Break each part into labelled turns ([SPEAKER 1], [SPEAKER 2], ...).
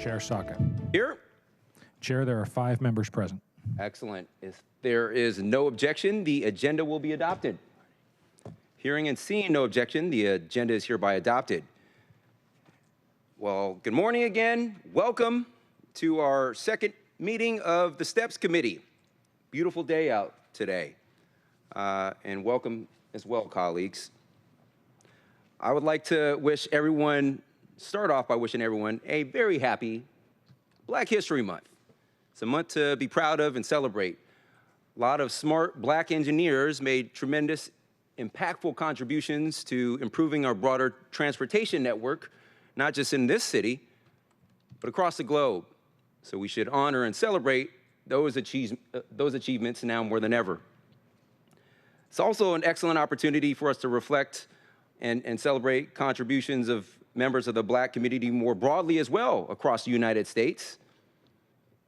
[SPEAKER 1] Chair Saka.
[SPEAKER 2] Here.
[SPEAKER 1] Chair, there are 5 members present.
[SPEAKER 2] Excellent. If there is no objection, the agenda will be adopted. Hearing and seeing no objection, the agenda is hereby adopted. Well, good morning again. Welcome to our second meeting of the STEPS Committee. Beautiful day out today. And welcome as well, colleagues. I would like to start off by wishing everyone a very happy Black History Month. It's a month to be proud of and celebrate. A lot of smart Black engineers made tremendous, impactful contributions to improving our broader transportation network, not just in this city, but across the globe. So we should honor and celebrate those achievements now more than ever. It's also an excellent opportunity for us to reflect and celebrate contributions of members of the Black community more broadly as well across the United States.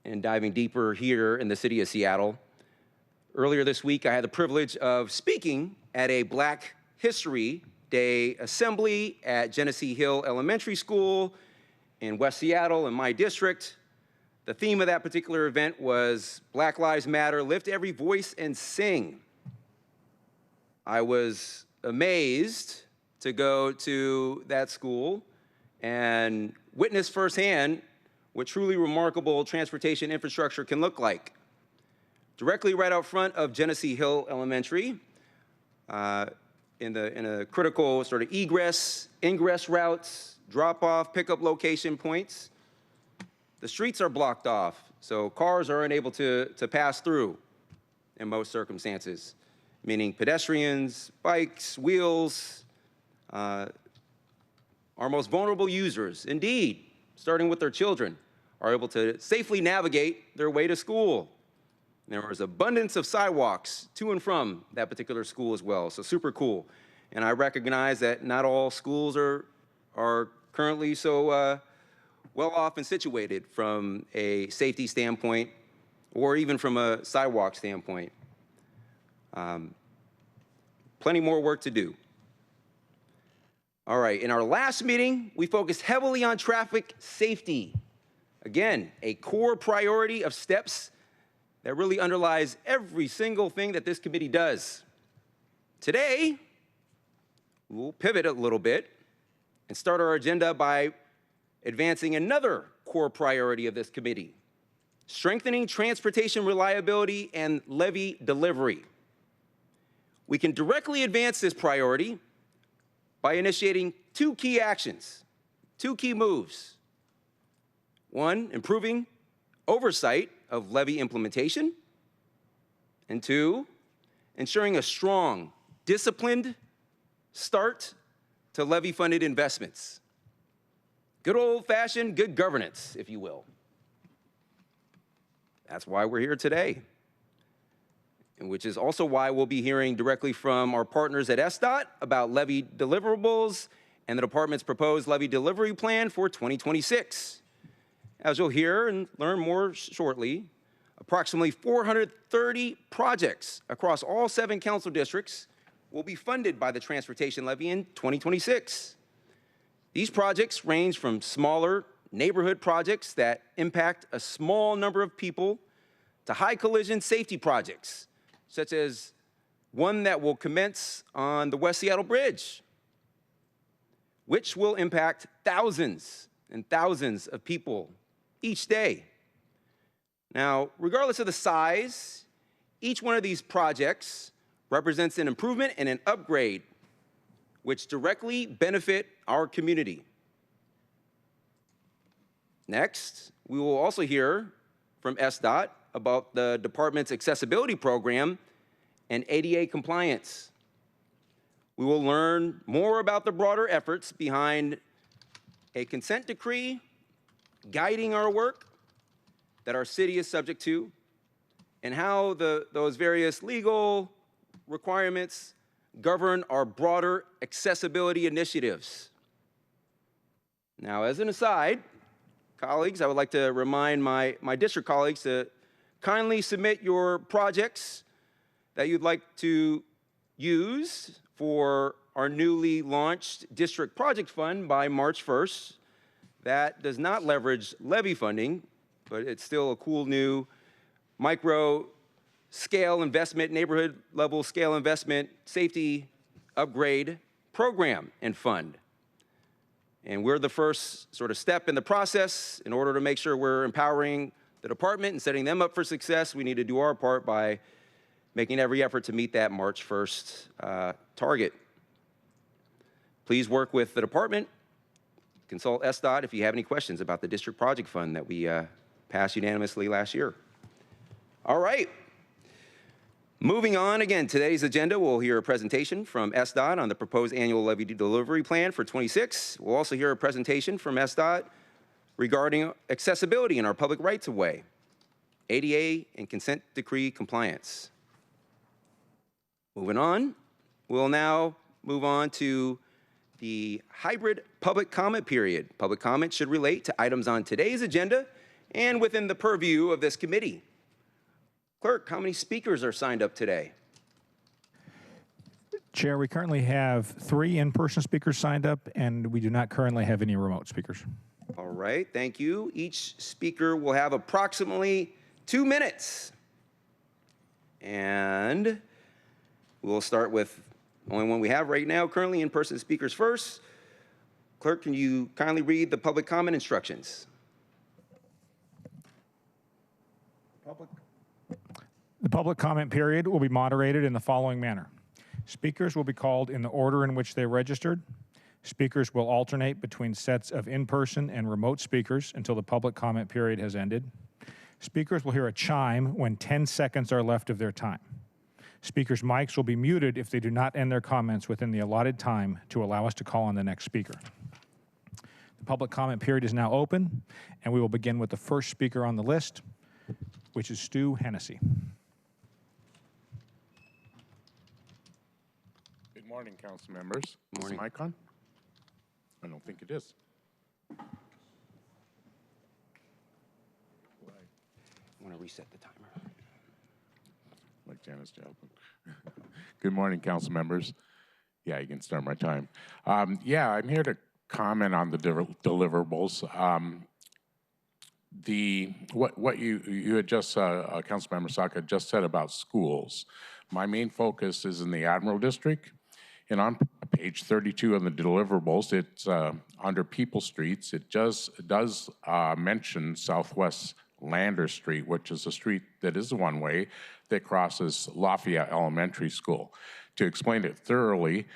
[SPEAKER 2] And diving deeper here in the city of Seattle. Earlier this week, I had the privilege of speaking at a Black History Day assembly at Genesee Hill Elementary School in West Seattle in my district. The theme of that particular event was Black Lives Matter, Lift Every Voice and Sing. I was amazed to go to that school and witness firsthand what truly remarkable transportation infrastructure can look like. Directly right out front of Genesee Hill Elementary, in a critical sort of egress, ingress routes, drop-off, pickup location points, the streets are blocked off, so cars are unable to pass through in most circumstances, meaning pedestrians, bikes, wheels, our most vulnerable users, indeed, starting with their children, are able to safely navigate their way to school. There was abundance of sidewalks to and from that particular school as well, so super cool. And I recognize that not all schools are currently so well off and situated from a safety standpoint or even from a sidewalk standpoint. Plenty more work to do. All right, in our last meeting, we focused heavily on traffic safety. Again, a core priority of STEPS that really underlies every single thing that this committee does. Today, we'll pivot a little bit and start our agenda by advancing another core priority of this committee, strengthening transportation reliability and levy delivery. We can directly advance this priority by initiating 2 key actions, 2 key moves. 1, improving oversight of levy implementation, and 2, ensuring a strong, disciplined start to levy-funded investments. Good old-fashioned good governance, if you will. That's why we're here today, and which is also why we'll be hearing directly from our partners at SDOT about levy deliverables and the department's proposed levy delivery plan for 2026. As you'll hear and learn more shortly, approximately 430 projects across all 7 council districts will be funded by the transportation levy in 2026. These projects range from smaller neighborhood projects that impact a small number of people to high collision safety projects, such as one that will commence on the West Seattle Bridge, which will impact thousands and thousands of people each day. Now, regardless of the size, each one of these projects represents an improvement and an upgrade which directly benefit our community. Next, we will also hear from SDOT about the department's accessibility program and ADA compliance. We will learn more about the broader efforts behind a consent decree guiding our work that our city is subject to, and how those various legal requirements govern our broader accessibility initiatives. Now, as an aside, colleagues, I would like to remind my district colleagues to kindly submit your projects that you'd like to use for our newly launched district project fund by March 1st. that does not leverage levy funding, but it's still a cool new micro scale investment, neighborhood level scale investment, safety upgrade program and fund. And we're the first sort of step in the process. In order to make sure we're empowering the department and setting them up for success, we need to do our part by making every effort to meet that March 1st target. Please work with the department. Consult SDOT if you have any questions about the district project fund that we passed unanimously last year. All right. Moving on, again, today's agenda, we'll hear a presentation from SDOT on the proposed annual levy delivery plan for 26. We'll also hear a presentation from SDOT regarding accessibility in our public rights-of-way, ADA and consent decree compliance. Moving on, we'll now move on to the hybrid public comment period. Public comment should relate to items on today's agenda and within the purview of this committee. Clerk, how many speakers are signed up today?
[SPEAKER 1] Chair, we currently have 3 in-person speakers signed up, and we do not currently have any remote speakers.
[SPEAKER 2] All right, thank you. Each speaker will have approximately 2 minutes. And we'll start with the only one we have right now, currently in-person speakers first. Clerk, can you kindly read the public comment instructions?
[SPEAKER 1] The public comment period will be moderated in the following manner. Speakers will be called in the order in which they registered. Speakers will alternate between sets of in-person and remote speakers until the public comment period has ended. Speakers will hear a chime when 10 seconds are left of their time. Speakers' mics will be muted if they do not end their comments within the allotted time to allow us to call on the next speaker. The public comment period is now open, and we will begin with the first speaker on the list, which is Stu Hennessy.
[SPEAKER 3] Good morning, council members.
[SPEAKER 2] Morning.
[SPEAKER 3] Is the mic on? I don't think it is.
[SPEAKER 2] I want to reset the timer.
[SPEAKER 3] Like Janice to help him. Good morning, council members. Yeah, you can start my time. Yeah, I'm here to comment on the deliverables. What you had just, Councilmember Saka just said about schools. My main focus is in the Admiral District. And on page 32 of the deliverables, it's under People Streets. It does mention Southwest Lander Street, which is a street that is one-way that crosses Lafayette Elementary School. To explain it thoroughly,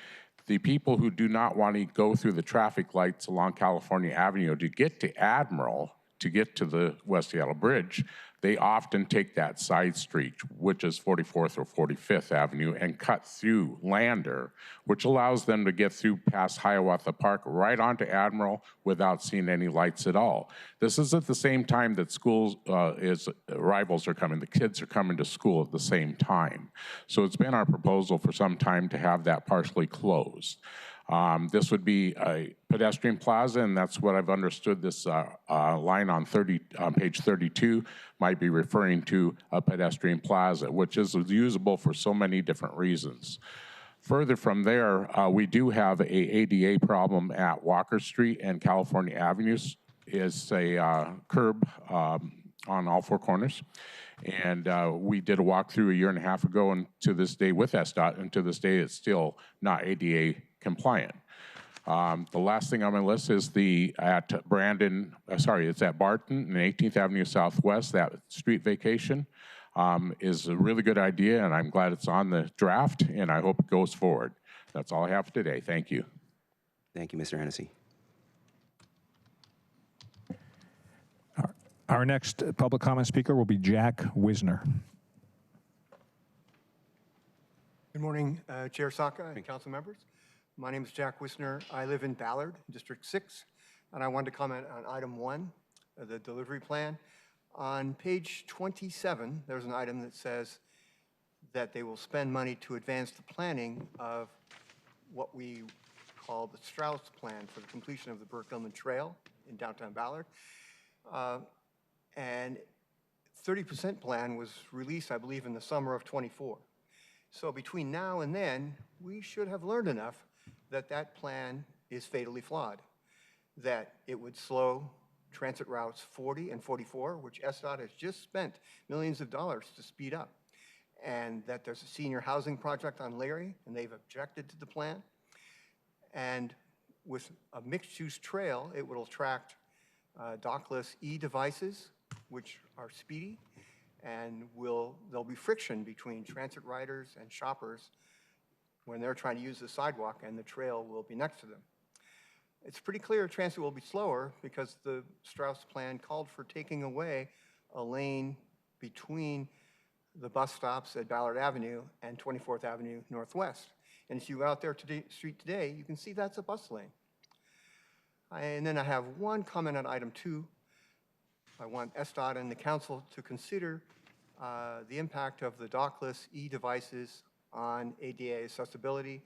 [SPEAKER 3] the people who do not want to go through the traffic lights along California Avenue to get to Admiral, to get to the West Seattle Bridge, they often take that side street, which is 44th or 45th Avenue, and cut through Lander, which allows them to get through past Hiawatha Park right onto Admiral without seeing any lights at all. This is at the same time that schools, arrivals are coming, the kids are coming to school at the same time. So it's been our proposal for some time to have that partially closed. This would be a pedestrian plaza, and that's what I've understood this line on page 32 might be referring to, a pedestrian plaza, which is usable for so many different reasons. Further from there, we do have a ADA problem at Walker Street and California Avenues. It's a curb on all 4 corners. And we did a walkthrough a year and a half ago, and to this day with SDOT, and to this day it's still not ADA compliant. The last thing on my list is at Barton and 18th Avenue Southwest. That street vacation is a really good idea, and I'm glad it's on the draft, and I hope it goes forward. That's all I have today. Thank you.
[SPEAKER 2] Thank you, Mr. Hennessy.
[SPEAKER 1] Our next public comment speaker will be Jack Wisner.
[SPEAKER 4] Good morning, Chair Saka and council members. My name is Jack Wisner. I live in Ballard, District 6, and I wanted to comment on item 1, the delivery plan. On page 27, there's an item that says that they will spend money to advance the planning of what we call the Strauss plan for the completion of the Burke-Gilman Trail in downtown Ballard. And 30% plan was released, I believe, in the summer of '24. So between now and then, we should have learned enough that that plan is fatally flawed. that it would slow transit routes 40 and 44, which SDOT has just spent millions of dollars to speed up, and that there's a senior housing project on Larry, and they've objected to the plan. And with a mixed-use trail, it will attract dockless e-devices, which are speedy, and there'll be friction between transit riders and shoppers when they're trying to use the sidewalk, and the trail will be next to them. It's pretty clear transit will be slower because the Strauss plan called for taking away a lane between the bus stops at Ballard Avenue and 24th Avenue Northwest. And if you go out there to the street today, you can see that's a bus lane. And then I have one comment on item 2. I want SDOT and the council to consider the impact of the dockless e-devices on ADA accessibility.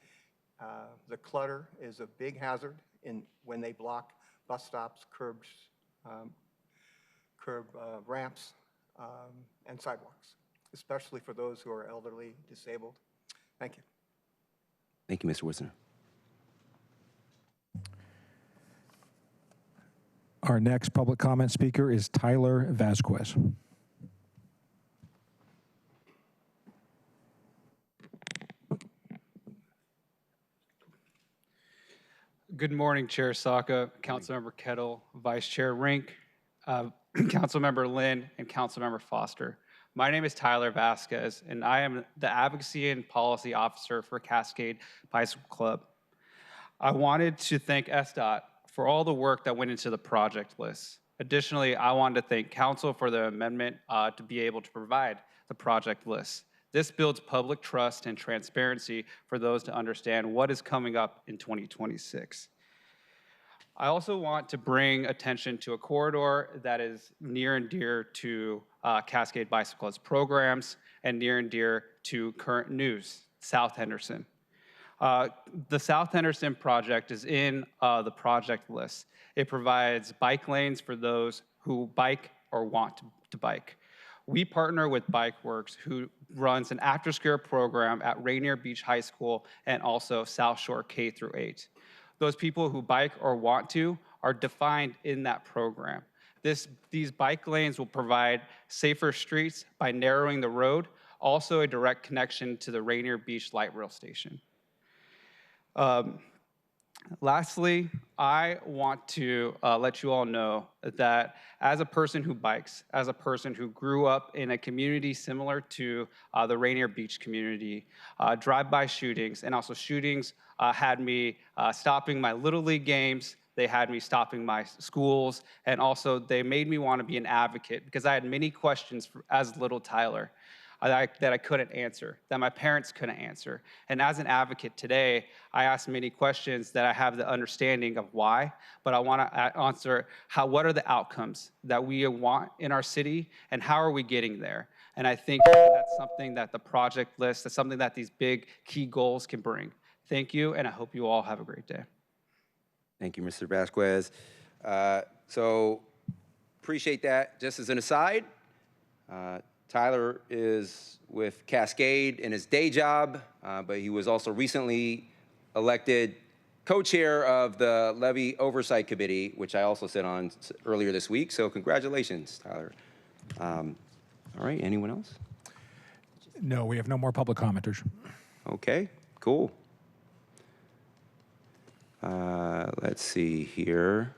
[SPEAKER 4] The clutter is a big hazard when they block bus stops, curbs, ramps, and sidewalks, especially for those who are elderly, disabled. Thank you.
[SPEAKER 2] Thank you, Mr. Wisner.
[SPEAKER 1] Our next public comment speaker is Tyler Vasquez.
[SPEAKER 5] Good morning, Chair Saka, Councilmember Kettle, Vice Chair Rink, Councilmember Lynn, and Councilmember Foster. My name is Tyler Vasquez, and I am the Advocacy and Policy Officer for Cascade Bicycle Club. I wanted to thank SDOT for all the work that went into the project list. Additionally, I wanted to thank Council for the amendment to be able to provide the project list. This builds public trust and transparency for those to understand what is coming up in 2026. I also want to bring attention to a corridor that is near and dear to Cascade Bicycle Club's programs and near and dear to current news, South Henderson. The South Henderson project is in the project list. It provides bike lanes for those who bike or want to bike. We partner with BikeWorks, who runs an after-school program at Rainier Beach High School and also South Shore K-8. Those people who bike or want to are defined in that program. These bike lanes will provide safer streets by narrowing the road, also a direct connection to the Rainier Beach Light Rail Station. Lastly, I want to let you all know that as a person who bikes, as a person who grew up in a community similar to the Rainier Beach community, drive-by shootings and also shootings had me stopping my Little League games. They had me stopping my schools, and also they made me want to be an advocate because I had many questions as little Tyler that I couldn't answer, that my parents couldn't answer. And as an advocate today, I ask many questions that I have the understanding of why, but I want to answer what are the outcomes that we want in our city, and how are we getting there? And I think that's something that the project list, that's something that these big key goals can bring. Thank you, and I hope you all have a great day.
[SPEAKER 2] Thank you, Mr. Vasquez. So appreciate that. Just as an aside, Tyler is with Cascade in his day job, but he was also recently elected co-chair of the Levy Oversight Committee, which I also sat on earlier this week. So congratulations, Tyler. All right, anyone else?
[SPEAKER 1] No, we have no more public commenters.
[SPEAKER 2] Okay, cool. Let's see here.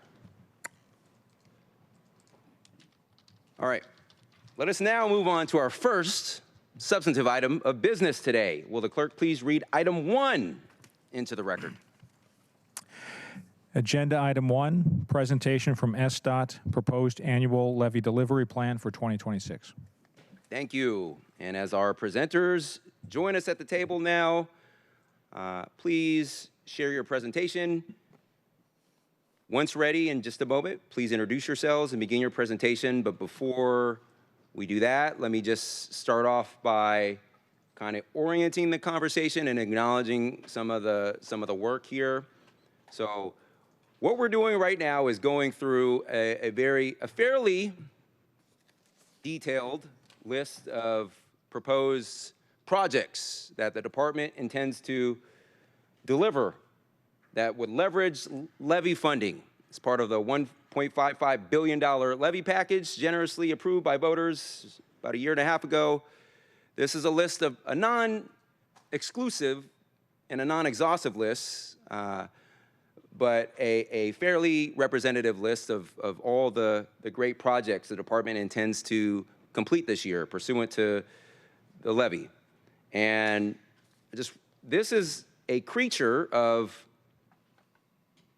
[SPEAKER 2] All right. Let us now move on to our first substantive item of business today. Will the clerk please read item 1 into the record?
[SPEAKER 1] Agenda item 1, presentation from SDOT, proposed annual levy delivery plan for 2026.
[SPEAKER 2] Thank you. And as our presenters join us at the table now, please share your presentation. Once ready, in just a moment, please introduce yourselves and begin your presentation. But before we do that, let me just start off by kind of orienting the conversation and acknowledging some of the work here. So what we're doing right now is going through a fairly detailed list of proposed projects that the department intends to deliver that would leverage levy funding It's part of the $1.55 billion levy package generously approved by voters about a year and a half ago. This is a list of a non-exclusive and a non-exhaustive list, but a fairly representative list of all the great projects the department intends to complete this year pursuant to the levy. And this is a creature of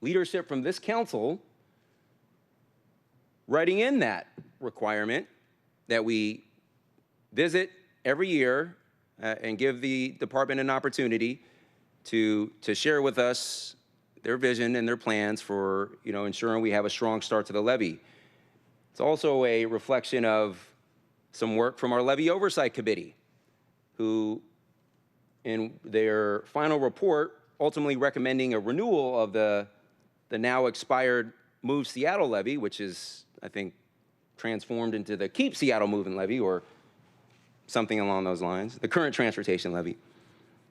[SPEAKER 2] leadership from this council writing in that requirement that we visit every year and give the department an opportunity to share with us their vision and their plans for ensuring we have a strong start to the levy. It's also a reflection of some work from our Levy Oversight Committee, who in their final report ultimately recommending a renewal of the now expired Move Seattle levy, which is, I think, transformed into the Keep Seattle Moving levy or something along those lines, the current transportation levy.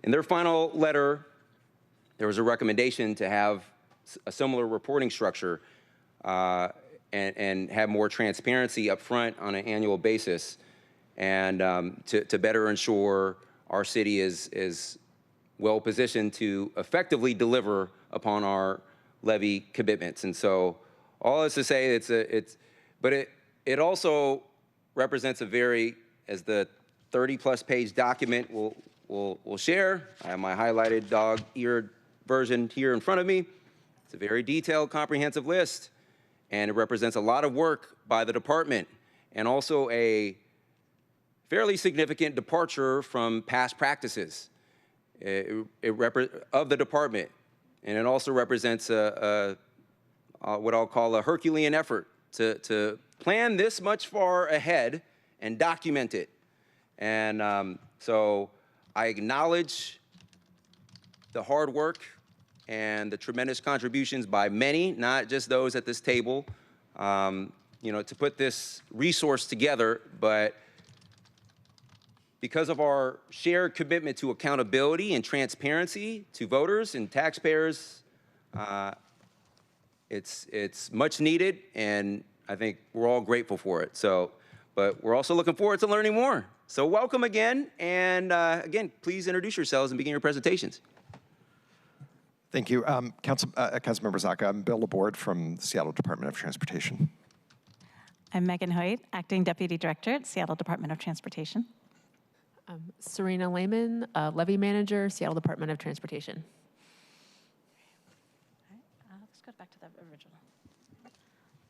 [SPEAKER 2] In their final letter, there was a recommendation to have a similar reporting structure and have more transparency up front on an annual basis, and to better ensure our city is well positioned to effectively deliver upon our levy commitments. And so all this to say, it also represents a very, as the 30-plus page document will share. I have my highlighted dog-eared version here in front of me. It's a very detailed, comprehensive list, and it represents a lot of work by the department and also a fairly significant departure from past practices of the department. And it also represents what I'll call a Herculean effort to plan this much far ahead and document it. And so I acknowledge the hard work and the tremendous contributions by many, not just those at this table, to put this resource together, but because of our shared commitment to accountability and transparency to voters and taxpayers, it's much needed, and I think we're all grateful for it. But we're also looking forward to learning more. So welcome again, and again, please introduce yourselves and begin your presentations.
[SPEAKER 6] Thank you. Councilmember Zaka, I'm Bill Laborde from the Seattle Department of Transportation.
[SPEAKER 7] I'm Megan Hoyt, Acting Deputy Director at Seattle Department of Transportation.
[SPEAKER 8] Serena Lehman, Levy Manager, Seattle Department of Transportation.
[SPEAKER 7] Let's go back to the original.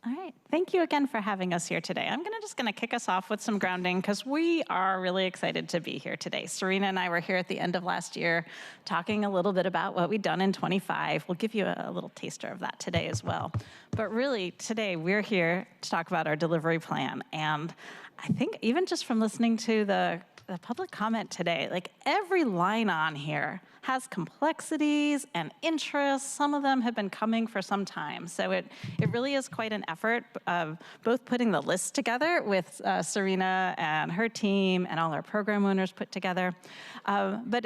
[SPEAKER 7] All right, thank you again for having us here today. I'm just gonna kick us off with some grounding because we are really excited to be here today. Serena and I were here at the end of last year talking a little bit about what we've done in 25. We'll give you a little taster of that today as well. But really, today we're here to talk about our delivery plan. And I think even just from listening to the public comment today, like every line on here has complexities and interests. Some of them have been coming for some time. So it really is quite an effort of both putting the list together with Serena and her team and all our program owners put together. But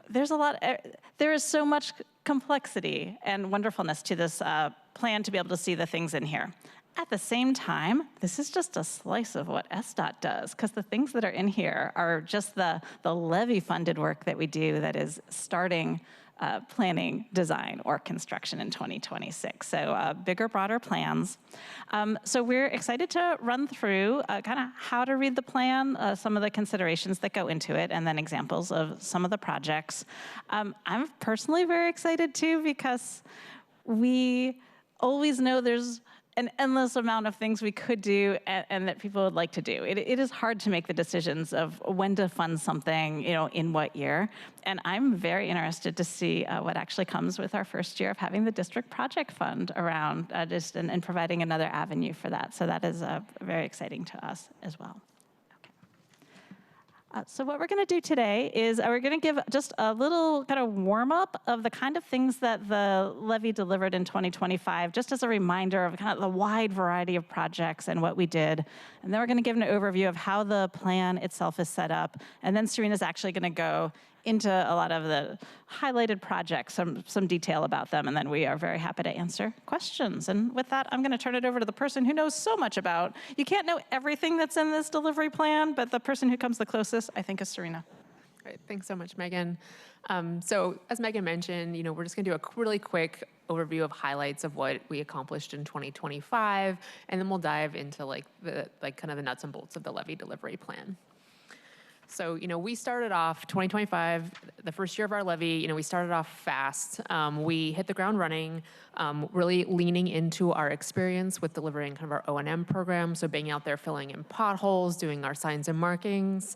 [SPEAKER 7] there is so much complexity and wonderfulness to this plan to be able to see the things in here. At the same time, this is just a slice of what SDOT does, because the things that are in here are just the levy-funded work that we do that is starting planning, design, or construction in 2026. So bigger, broader plans. So we're excited to run through kind of how to read the plan, some of the considerations that go into it, and then examples of some of the projects. I'm personally very excited too, because we always know there's an endless amount of things we could do and that people would like to do. It is hard to make the decisions of when to fund something, in what year. And I'm very interested to see what actually comes with our first year of having the district project fund around and providing another avenue for that. So that is very exciting to us as well. So what we're going to do today is we're going to give just a little kind of warm-up of the kind of things that the levy delivered in 2025, just as a reminder of kind of the wide variety of projects and what we did. And then we're going to give an overview of how the plan itself is set up. And then Serena's actually going to go into a lot of the highlighted projects, some detail about them, and then we are very happy to answer questions. And with that, I'm going to turn it over to the person who knows so much about. You can't know everything that's in this delivery plan, but the person who comes the closest, I think, is Serena.
[SPEAKER 8] Great. Thanks so much, Megan. So as Megan mentioned, we're just going to do a really quick overview of highlights of what we accomplished in 2025, and then we'll dive into kind of the nuts and bolts of the levy delivery plan. So, we started off 2025, the first year of our levy, we started off fast. We hit the ground running, really leaning into our experience with delivering kind of our O&M program, so being out there filling in potholes, doing our signs and markings.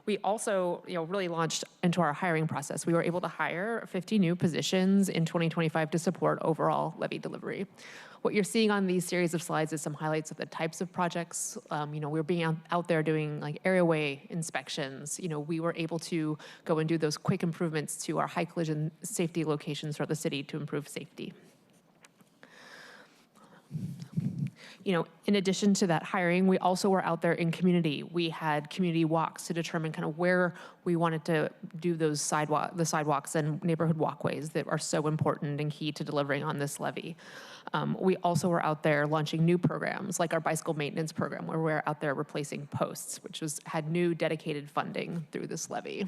[SPEAKER 8] We also, really launched into our hiring process. We were able to hire 50 new positions in 2025 to support overall levy delivery. What you're seeing on these series of slides is some highlights of the types of projects. We're being out there doing areaway inspections. We were able to go and do those quick improvements to our high collision safety locations throughout the city to improve safety. In addition to that hiring, we also were out there in community. We had community walks to determine kind of where we wanted to do those the sidewalks and neighborhood walkways that are so important and key to delivering on this levy. We also were out there launching new programs like our bicycle maintenance program, where we're out there replacing posts, which had new dedicated funding through this levy.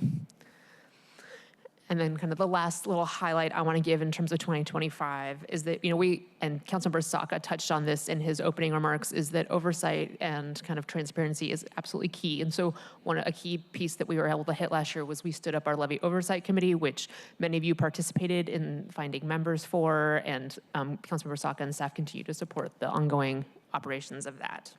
[SPEAKER 8] And then kind of the last little highlight I want to give in terms of 2025 is that, and Councilmember Saka touched on this in his opening remarks, is that oversight and kind of transparency is absolutely key. And so a key piece that we were able to hit last year was we stood up our Levy Oversight Committee, which many of you participated in finding members for, and Councilmember Saka and staff continue to support the ongoing operations of that.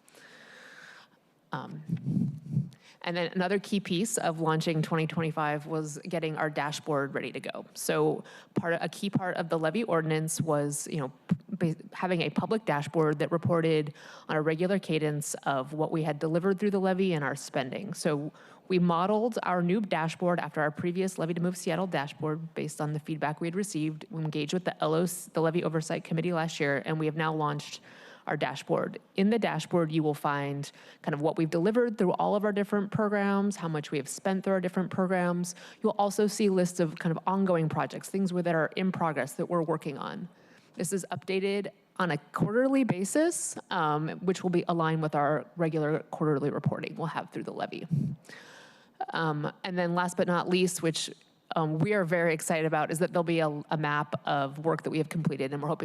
[SPEAKER 8] And then another key piece of launching 2025 was getting our dashboard ready to go. So a key part of the levy ordinance was, having a public dashboard that reported on a regular cadence of what we had delivered through the levy and our spending. So we modeled our new dashboard after our previous Levy to Move Seattle dashboard based on the feedback we had received. We engaged with the Levy Oversight Committee last year, and we have now launched our dashboard. In the dashboard, you will find kind of what we've delivered through all of our different programs, how much we have spent through our different programs. You'll also see lists of kind of ongoing projects, things that are in progress that we're working on. This is updated on a quarterly basis, which will be aligned with our regular quarterly reporting we'll have through the levy. And then last but not least, which we are very excited about, is that there'll be a map of work that we have completed, and we're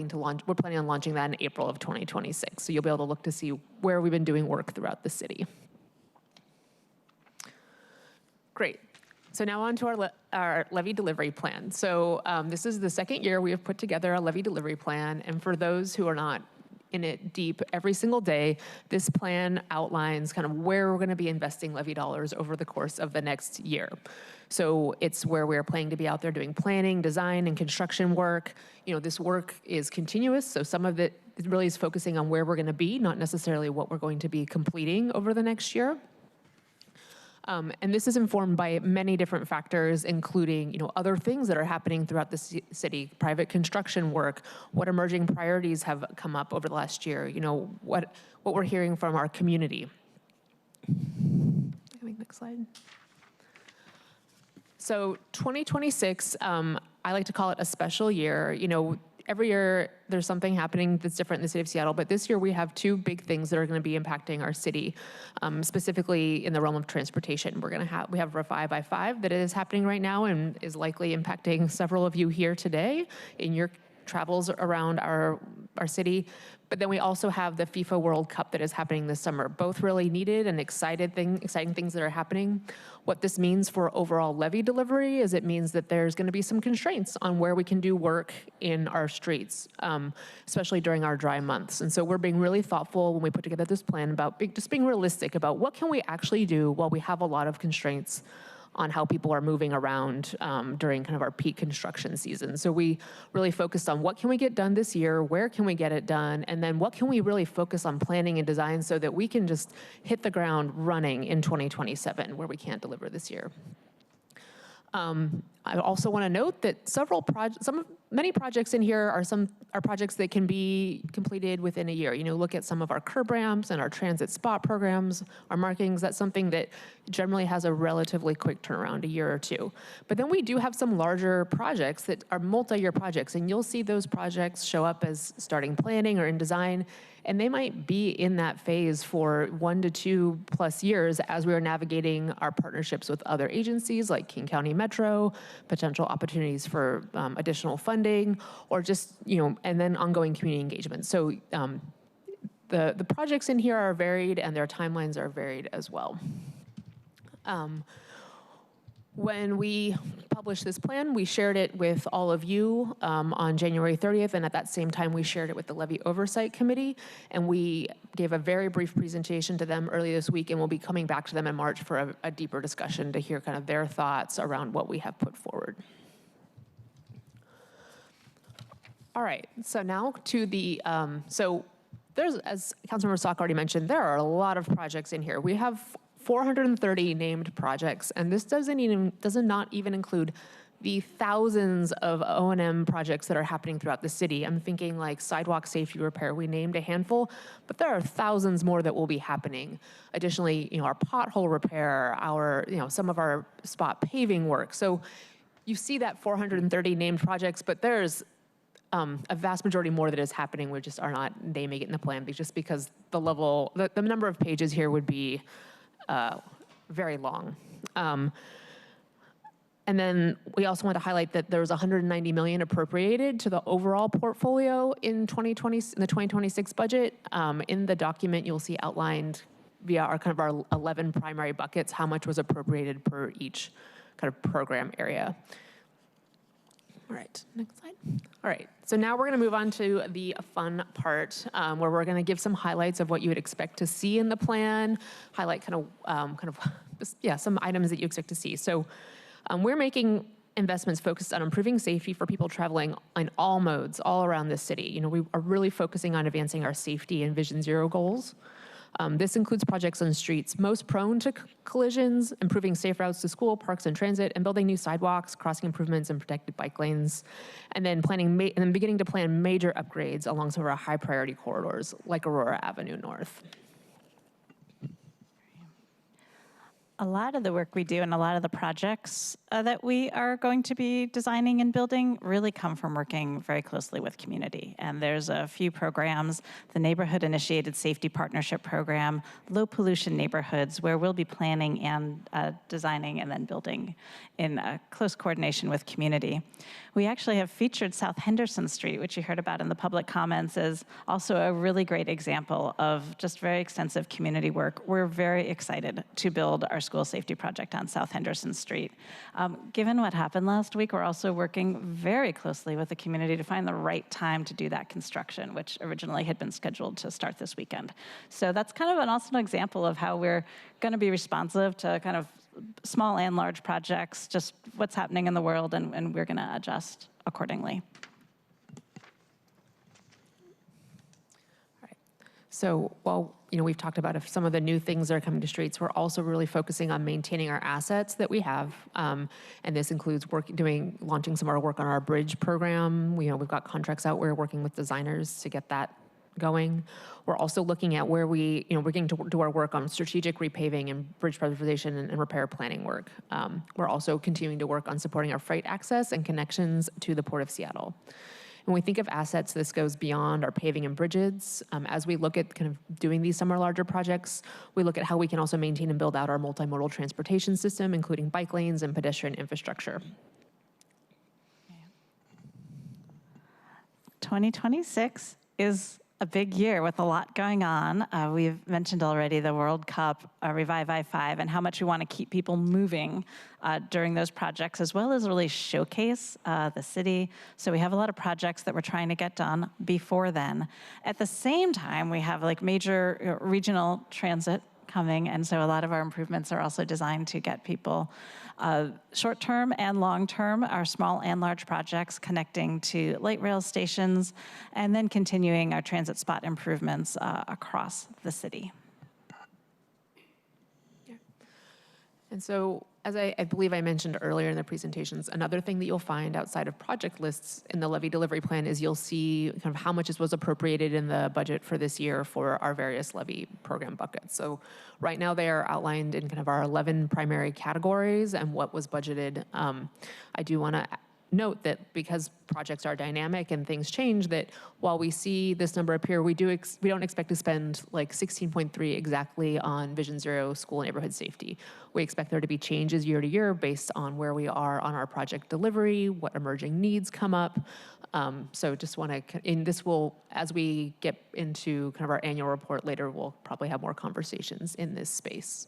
[SPEAKER 8] planning on launching that in April of 2026. So you'll be able to look to see where we've been doing work throughout the city. Great. So now on to our levy delivery plan. So this is the second year we have put together a levy delivery plan, and for those who are not in it deep every single day, this plan outlines kind of where we're going to be investing levy dollars over the course of the next year. So it's where we're planning to be out there doing planning, design, and construction work. This work is continuous, so some of it really is focusing on where we're going to be, not necessarily what we're going to be completing over the next year. And this is informed by many different factors, including, other things that are happening throughout the city, private construction work, what emerging priorities have come up over the last year, what we're hearing from our community. Next slide. So 2026, I like to call it a special year. Every year there's something happening that's different in the city of Seattle, but this year we have two big things that are going to be impacting our city, specifically in the realm of transportation. We have a 5x5 that is happening right now and is likely impacting several of you here today in your travels around our city. But then we also have the FIFA World Cup that is happening this summer. Both really needed and exciting things that are happening. What this means for overall levy delivery is it means that there's going to be some constraints on where we can do work in our streets, especially during our dry months. And so we're being really thoughtful when we put together this plan about just being realistic about what can we actually do while we have a lot of constraints on how people are moving around during kind of our peak construction season. So we really focused on what can we get done this year, where can we get it done, and then what can we really focus on planning and design so that we can just hit the ground running in 2027 where we can't deliver this year. On I also want to note that many projects in here are projects that can be completed within a year. Look at some of our curb ramps and our transit spot programs, our markings. That's something that generally has a relatively quick turnaround, a year or two. But then we do have some larger projects that are multi-year projects, and you'll see those projects show up as starting planning or in design, and they might be in that phase for 1 to 2+ years as we are navigating our partnerships with other agencies like King County Metro, potential opportunities for additional funding, or just, and then ongoing community engagement. So the projects in here are varied and their timelines are varied as well. When we published this plan, we shared it with all of you on January 30th, and at that same time, we shared it with the Levy Oversight Committee, and we gave a very brief presentation to them early this week, and we'll be coming back to them in March for a deeper discussion to hear kind of their thoughts around what we have put forward. All right, so now to the, there's, as Councilmember Salk already mentioned, there are a lot of projects in here. We have 430 named projects, and this does not even include the thousands of O&M projects that are happening throughout the city. I'm thinking like sidewalk safety repair. We named a handful, but there are thousands more that will be happening. Additionally, our pothole repair, our, some of our spot paving work. So you see that 430 named projects, but there's a vast majority more that is happening. We just are not naming it in the plan just because the number of pages here would be very long. And then we also want to highlight that there was $190 million appropriated to the overall portfolio in the 2026 budget. In the document, you'll see outlined via our 11 primary buckets how much was appropriated per each kind of program area. All right, next slide. All right, so now we're going to move on to the fun part, where we're going to give some highlights of what you would expect to see in the plan, highlight some items that you expect to see. So we're making investments focused on improving safety for people traveling on all modes, all around the city. We are really focusing on advancing our safety and Vision Zero goals. This includes projects on streets most prone to collisions, improving safe routes to school, parks, and transit, and building new sidewalks, crossing improvements, and protected bike lanes. And then beginning to plan major upgrades along some of our high-priority corridors, like Aurora Avenue North.
[SPEAKER 7] A lot of the work we do and a lot of the projects that we are going to be designing and building really come from working very closely with community. And there's a few programs, the Neighborhood Initiated Safety Partnership Program, Low Pollution Neighborhoods, where we'll be planning and designing and then building in close coordination with community. We actually have featured South Henderson Street, which you heard about in the public comments, as also a really great example of just very extensive community work. We're very excited to build our school safety project on South Henderson Street. Given what happened last week, we're also working very closely with the community to find the right time to do that construction, which originally had been scheduled to start this weekend. So that's kind of an awesome example of how we're going to be responsive to kind of small and large projects, just what's happening in the world, and we're going to adjust accordingly.
[SPEAKER 8] So while we've talked about some of the new things that are coming to streets, we're also really focusing on maintaining our assets that we have, and this includes launching some of our work on our bridge program. We've got contracts out. We're working with designers to get that going. We're also looking at where we're getting to do our work on strategic repaving and bridge preservation and repair planning work. We're also continuing to work on supporting our freight access and connections to the Port of Seattle. When we think of assets, this goes beyond our paving and bridges. As we look at kind of doing these some of our larger projects, we look at how we can also maintain and build out our multimodal transportation system, including bike lanes and pedestrian infrastructure.
[SPEAKER 7] 2026 is a big year with a lot going on. We've mentioned already the World Cup, Revive I-5, and how much we want to keep people moving during those projects, as well as really showcase the city. So we have a lot of projects that we're trying to get done before then. At the same time, we have like major regional transit coming, and so a lot of our improvements are also designed to get people short-term and long-term, our small and large projects connecting to light rail stations, and then continuing our transit spot improvements across the city.
[SPEAKER 8] And so, as I believe I mentioned earlier in the presentations, another thing that you'll find outside of project lists in the levy delivery plan is you'll see kind of how much was appropriated in the budget for this year for our various levy program buckets. So right now they are outlined in kind of our 11 primary categories and what was budgeted. I do want to note that because projects are dynamic and things change, that while we see this number appear, we don't expect to spend like 16.3 exactly on Vision Zero school neighborhood safety. We expect there to be changes year to year based on where we are on our project delivery, what emerging needs come up. So just want to, and this will, as we get into kind of our annual report later, we'll probably have more conversations in this space.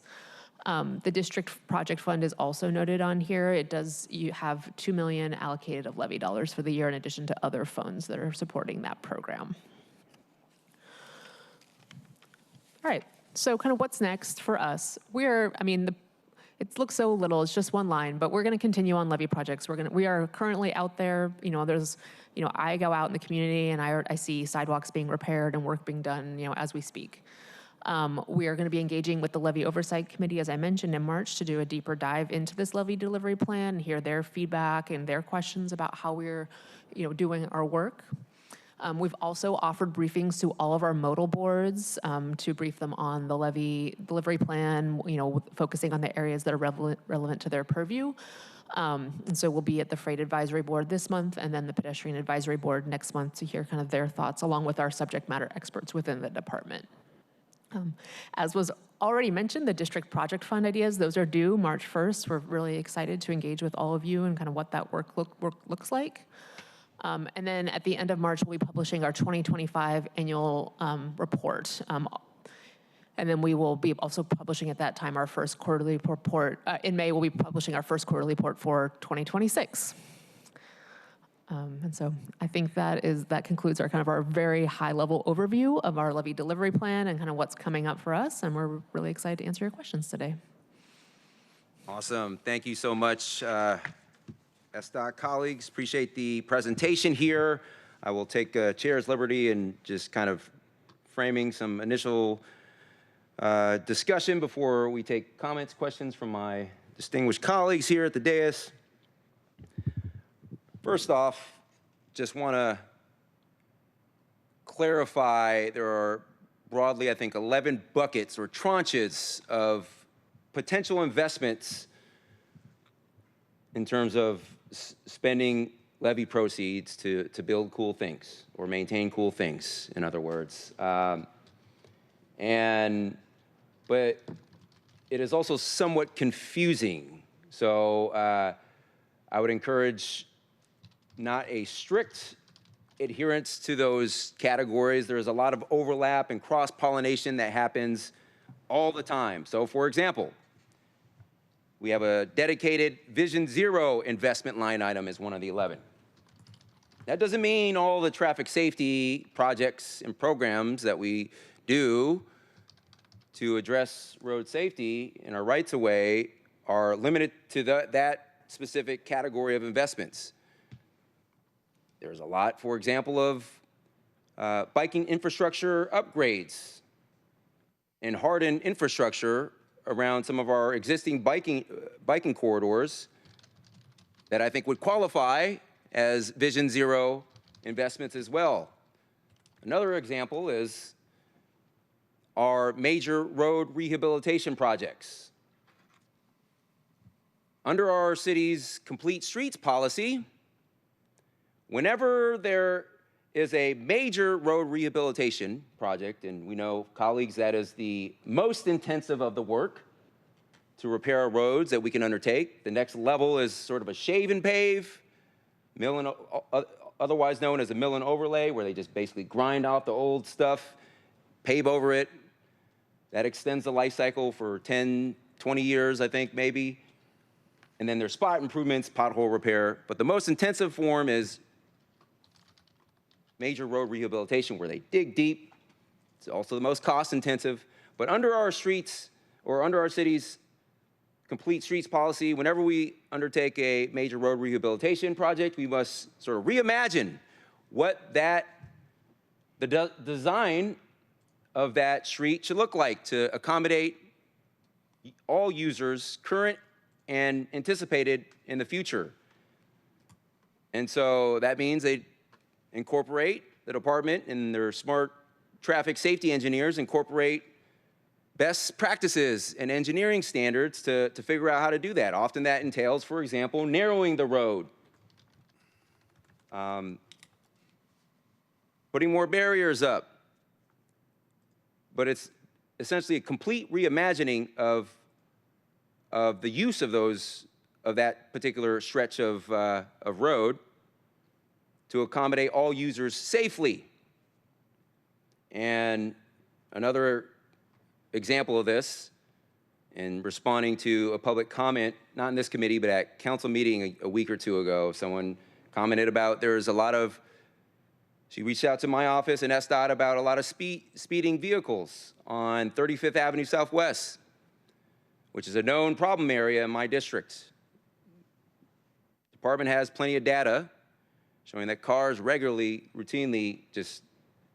[SPEAKER 8] The district project fund is also noted on here. You have $2 million allocated of levy dollars for the year in addition to other funds that are supporting that program. All right, so kind of what's next for us? It looks so little, it's just one line, but we're gonna continue on levy projects. We are currently out there, I go out in the community and I see sidewalks being repaired and work being done, as we speak. We are going to be engaging with the Levy Oversight Committee, as I mentioned, in March to do a deeper dive into this levy delivery plan, hear their feedback and their questions about how we're doing our work. We've also offered briefings to all of our modal boards to brief them on the levy delivery plan, focusing on the areas that are relevant to their purview. And so we'll be at the Freight Advisory Board this month and then the Pedestrian Advisory Board next month to hear kind of their thoughts along with our subject matter experts within the department. As was already mentioned, the district project fund ideas, those are due March 1st. We're really excited to engage with all of you and kind of what that work looks like. And then at the end of March, we'll be publishing our 2025 annual report. And then we will be also publishing at that time our first quarterly report. In May, we'll be publishing our first quarterly report for 2026. And so I think that concludes our very high-level overview of our levy delivery plan and kind of what's coming up for us. And we're really excited to answer your questions today.
[SPEAKER 2] Awesome. Thank you so much, SDOT colleagues. Appreciate the presentation here. I will take chair's liberty and just kind of framing some initial discussion before we take comments, questions from my distinguished colleagues here at the dais. First off, just want to clarify there are broadly, I think, 11 buckets or tranches of potential investments in terms of spending levy proceeds to build cool things or maintain cool things, in other words. But it is also somewhat confusing. So I would encourage not a strict adherence to those categories. There's a lot of overlap and cross-pollination that happens all the time. So for example, we have a dedicated Vision Zero investment line item as one of the 11. That doesn't mean all the traffic safety projects and programs that we do to address road safety and our rights of way are limited to that specific category of investments. There's a lot, for example, of biking infrastructure upgrades and hardened infrastructure around some of our existing biking corridors that I think would qualify as Vision Zero investments as well. Another example is our major road rehabilitation projects. Under our city's Complete Streets policy, whenever there is a major road rehabilitation project, and we know, colleagues, that is the most intensive of the work to repair our roads that we can undertake. The next level is sort of a shave and pave, otherwise known as a mill and overlay, where they just basically grind out the old stuff, pave over it. That extends the life cycle for 10, 20 years, I think, maybe. And then there's spot improvements, pothole repair. But the most intensive form is major road rehabilitation, where they dig deep. It's also the most cost intensive. But under our streets, or under our city's Complete Streets policy, whenever we undertake a major road rehabilitation project, we must sort of reimagine what the design of that street should look like to accommodate all users, current and anticipated in the future. And so that means they incorporate the department and their smart traffic safety engineers incorporate best practices and engineering standards to figure out how to do that. Often that entails, for example, narrowing the road, putting more barriers up. But it's essentially a complete reimagining of the use of that particular stretch of road to accommodate all users safely. And another example of this, in responding to a public comment, not in this committee, but at council meeting a week or two ago, someone commented about there's a lot of, she reached out to my office and SDOT about a lot of speeding vehicles on 35th Avenue Southwest, which is a known problem area in my district. Department has plenty of data showing that cars regularly, routinely just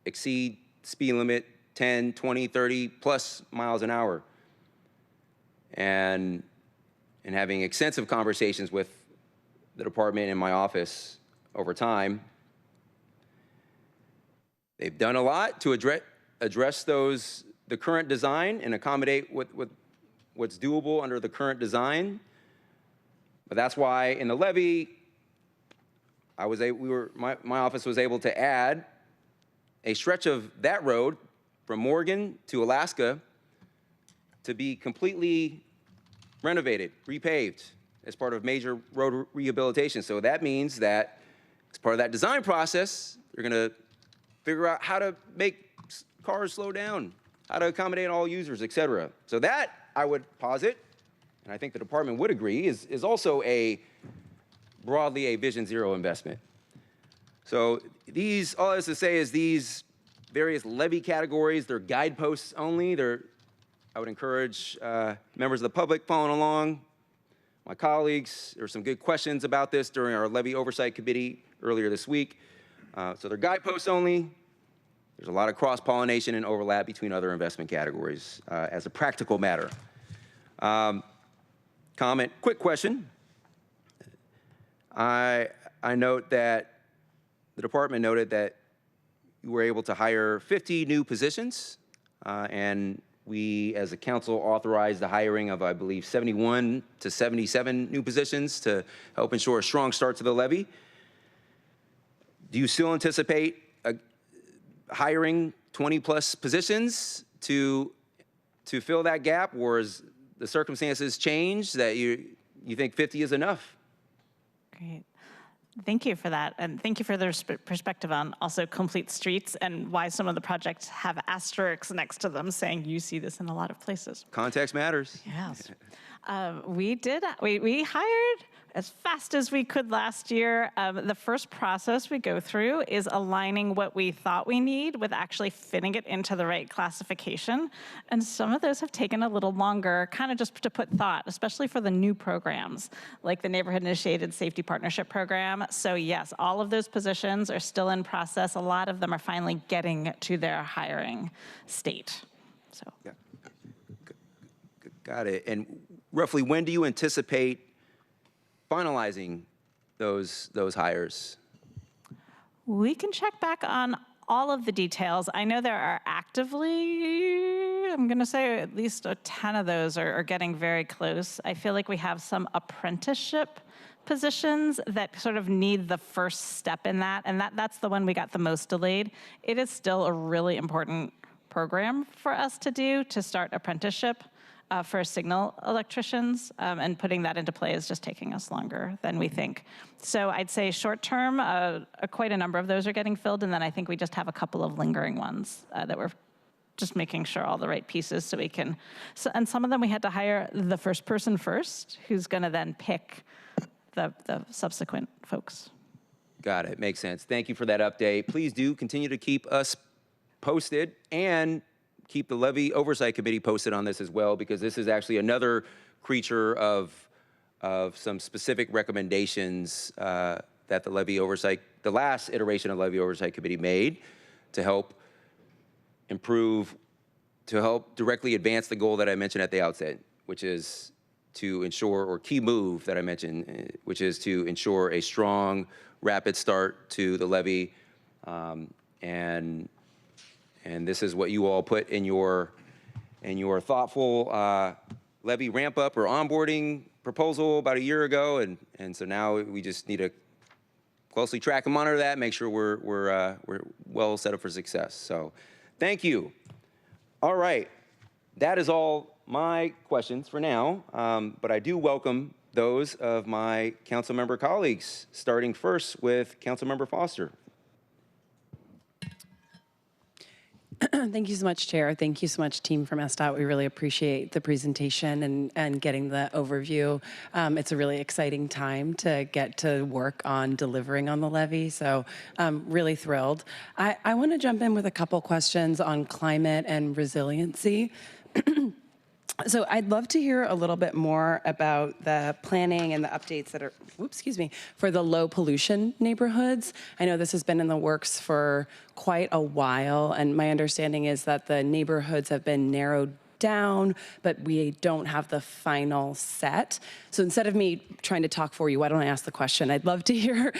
[SPEAKER 2] exceed speed limit 10, 20, 30 plus miles an hour. And having extensive conversations with the department and my office over time, they've done a lot to address the current design and accommodate what's doable under the current design. But that's why in the levy, my office was able to add a stretch of that road from Morgan to Alaska to be completely renovated, repaved as part of major road rehabilitation. So that means that as part of that design process, they're gonna figure out how to make cars slow down, how to accommodate all users, et cetera. So that, I would posit, and I think the department would agree, is also broadly a Vision Zero investment. So all I have to say is these various levy categories, they're guideposts only. I would encourage members of the public following along, my colleagues. There were some good questions about this during our levy oversight committee earlier this week. So they're guideposts only. There's a lot of cross-pollination and overlap between other investment categories as a practical matter. Quick question. I note that the department noted that you were able to hire 50 new positions, and we, as a council, authorized the hiring of, I believe, 71 to 77 new positions to help ensure a strong start to the levy. Do you still anticipate hiring 20-plus positions to fill that gap, or has the circumstances changed that you think 50 is enough?
[SPEAKER 7] Great. Thank you for that. And thank you for the perspective on also complete streets and why some of the projects have asterisks next to them saying you see this in a lot of places.
[SPEAKER 2] Context matters.
[SPEAKER 7] Yes. We hired as fast as we could last year. The first process we go through is aligning what we thought we need with actually fitting it into the right classification. And some of those have taken a little longer, kind of just to put thought, especially for the new programs, like the Neighborhood Initiated Safety Partnership Program. So yes, all of those positions are still in process. A lot of them are finally getting to their hiring state. So.
[SPEAKER 2] Yeah. Got it. And roughly when do you anticipate finalizing those hires?
[SPEAKER 7] We can check back on all of the details. I know there are actively, I'm going to say at least 10 of those are getting very close. I feel like we have some apprenticeship positions that sort of need the first step in that, and that's the one we got the most delayed. It is still a really important program for us to do, to start apprenticeship for signal electricians, and putting that into play is just taking us longer than we think. So I'd say short term, quite a number of those are getting filled, and then I think we just have a couple of lingering ones that we're just making sure all the right pieces so we can, and some of them we had to hire the first person first, who's gonna then pick the subsequent folks.
[SPEAKER 2] Got it, makes sense. Thank you for that update. Please do continue to keep us posted and keep the Levy Oversight Committee posted on this as well, because this is actually another creature of some specific recommendations that the last iteration of Levy Oversight Committee made to help improve, to help directly advance the goal that I mentioned at the outset, which is to ensure, or key move that I mentioned, which is to ensure a strong, rapid start to the levy. And this is what you all put in your thoughtful levy ramp up or onboarding proposal about a year ago. And so now we just need to closely track and monitor that, make sure we're well set up for success. So thank you. All right, that is all my questions for now, but I do welcome those of my council member colleagues, starting first with Councilmember Foster.
[SPEAKER 9] Thank you so much, Chair. Thank you so much, team from SDOT. We really appreciate the presentation and getting the overview. It's a really exciting time to get to work on delivering on the levy, so I'm really thrilled. I want to jump in with a couple questions on climate and resiliency. So I'd love to hear a little bit more about the planning and the updates that are, for the low pollution neighborhoods. I know this has been in the works for quite a while, and my understanding is that the neighborhoods have been narrowed down, but we don't have the final set. So instead of me trying to talk for you, why don't I ask the question? I'd love to hear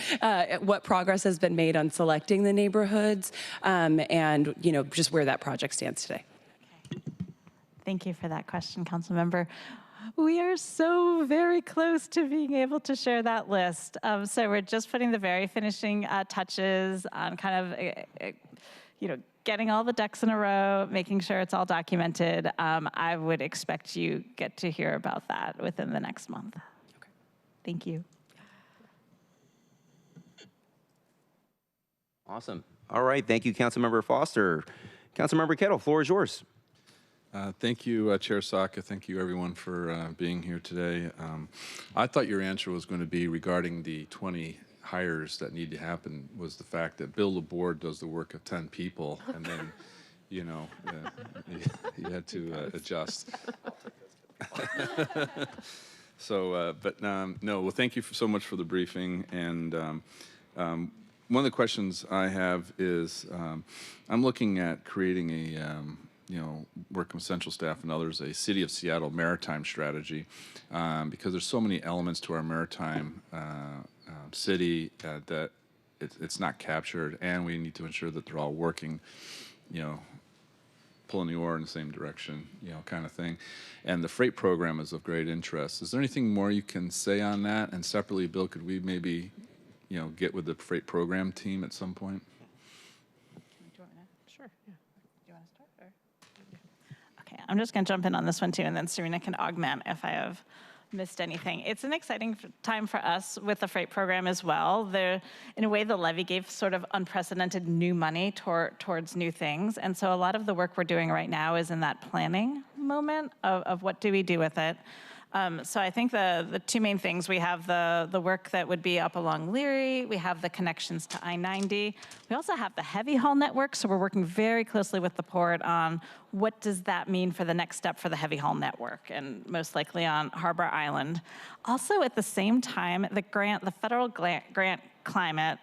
[SPEAKER 9] what progress has been made on selecting the neighborhoods, and just where that project stands today.
[SPEAKER 7] Thank you for that question, Councilmember. We are so very close to being able to share that list. So we're just putting the very finishing touches on kind of, getting all the ducks in a row, making sure it's all documented. I would expect you get to hear about that within the next month. Okay. Thank you.
[SPEAKER 2] Awesome. All right, thank you, Councilmember Foster. Councilmember Kettle, floor is yours.
[SPEAKER 10] Thank you, Chair Saka. Thank you, everyone, for being here today. I thought your answer was going to be regarding the 20 hires that need to happen, was the fact that Bill LaBorde does the work of 10 people, and then, you had to adjust. So, no, well, thank you so much for the briefing. And one of the questions I have is I'm looking at creating a working with central staff and others, a City of Seattle maritime strategy, because there's so many elements to our maritime city that it's not captured, and we need to ensure that they're all working, pulling the oar in the same direction, kind of thing. And the freight program is of great interest. Is there anything more you can say on that? And separately, Bill, could we maybe, get with the freight program team at some point?
[SPEAKER 7] Sure. Yeah. Do you want to start? Or? Okay, I'm just going to jump in on this one too, and then Serena can augment if I have missed anything. It's an exciting time for us with the freight program as well. In a way, the levy gave sort of unprecedented new money towards new things, and so a lot of the work we're doing right now is in that planning moment of what do we do with it. So I think the two main things, we have the work that would be up along Leary, we have the connections to I-90, we also have the heavy haul network, so we're working very closely with the port on what does that mean for the next step for the heavy haul network, and most likely on Harbor Island. Also at the same time, the federal grant climate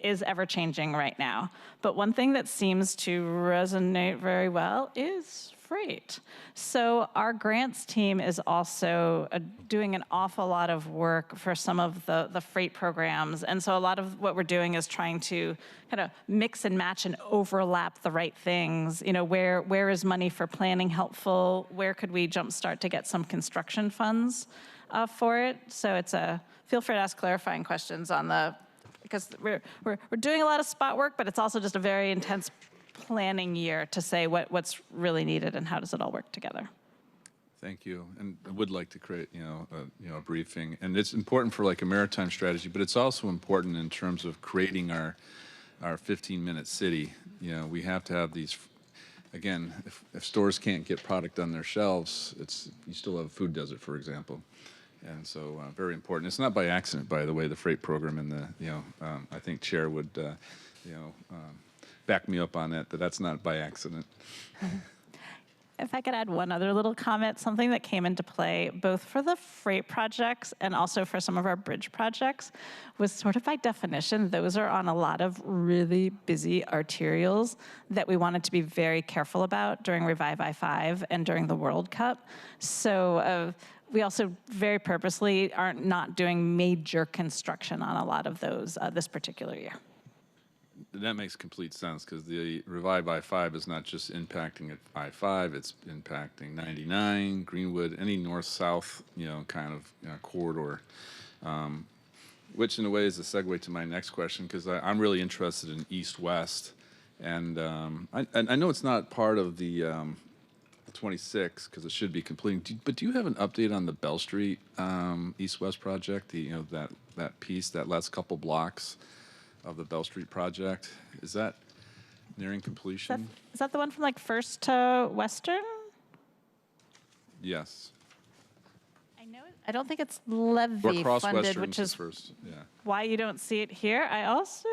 [SPEAKER 7] is ever changing right now. But one thing that seems to resonate very well is freight. So our grants team is also doing an awful lot of work for some of the freight programs. And so a lot of what we're doing is trying to kind of mix and match and overlap the right things. Where is money for planning helpful? Where could we jumpstart to get some construction funds for it? So feel free to ask clarifying questions on because we're doing a lot of spot work, but it's also just a very intense planning year to say what's really needed and how does it all work together.
[SPEAKER 10] Thank you. And I would like to create, a briefing. And it's important for like a maritime strategy, but it's also important in terms of creating our 15-minute city. We have to have these. Again, if stores can't get product on their shelves, you still have a food desert, for example. And so very important. It's not by accident, by the way, the freight program and I think Chair would, back me up on that that's not by accident.
[SPEAKER 7] If I could add one other little comment, something that came into play both for the freight projects and also for some of our bridge projects was sort of by definition, those are on a lot of really busy arterials that we wanted to be very careful about during Revive I-5 and during the World Cup. So we also very purposely are not doing major construction on a lot of those this particular year.
[SPEAKER 10] That makes complete sense because the Revive I-5 is not just impacting at I-5, it's impacting 99, Greenwood, any north-south, kind of corridor, which in a way is a segue to my next question because I'm really interested in east-west. And I know it's not part of the 26 because it should be completing, but do you have an update on the Bell Street east-west project, that piece, that last couple blocks of the Bell Street project? Is that nearing completion?
[SPEAKER 7] Is that the one from like First to Western?
[SPEAKER 10] Yes.
[SPEAKER 7] I know. I don't think it's Levy
[SPEAKER 10] Or
[SPEAKER 7] funded,
[SPEAKER 10] Western
[SPEAKER 7] which is
[SPEAKER 10] first. Yeah.
[SPEAKER 7] why you don't see it here. I also.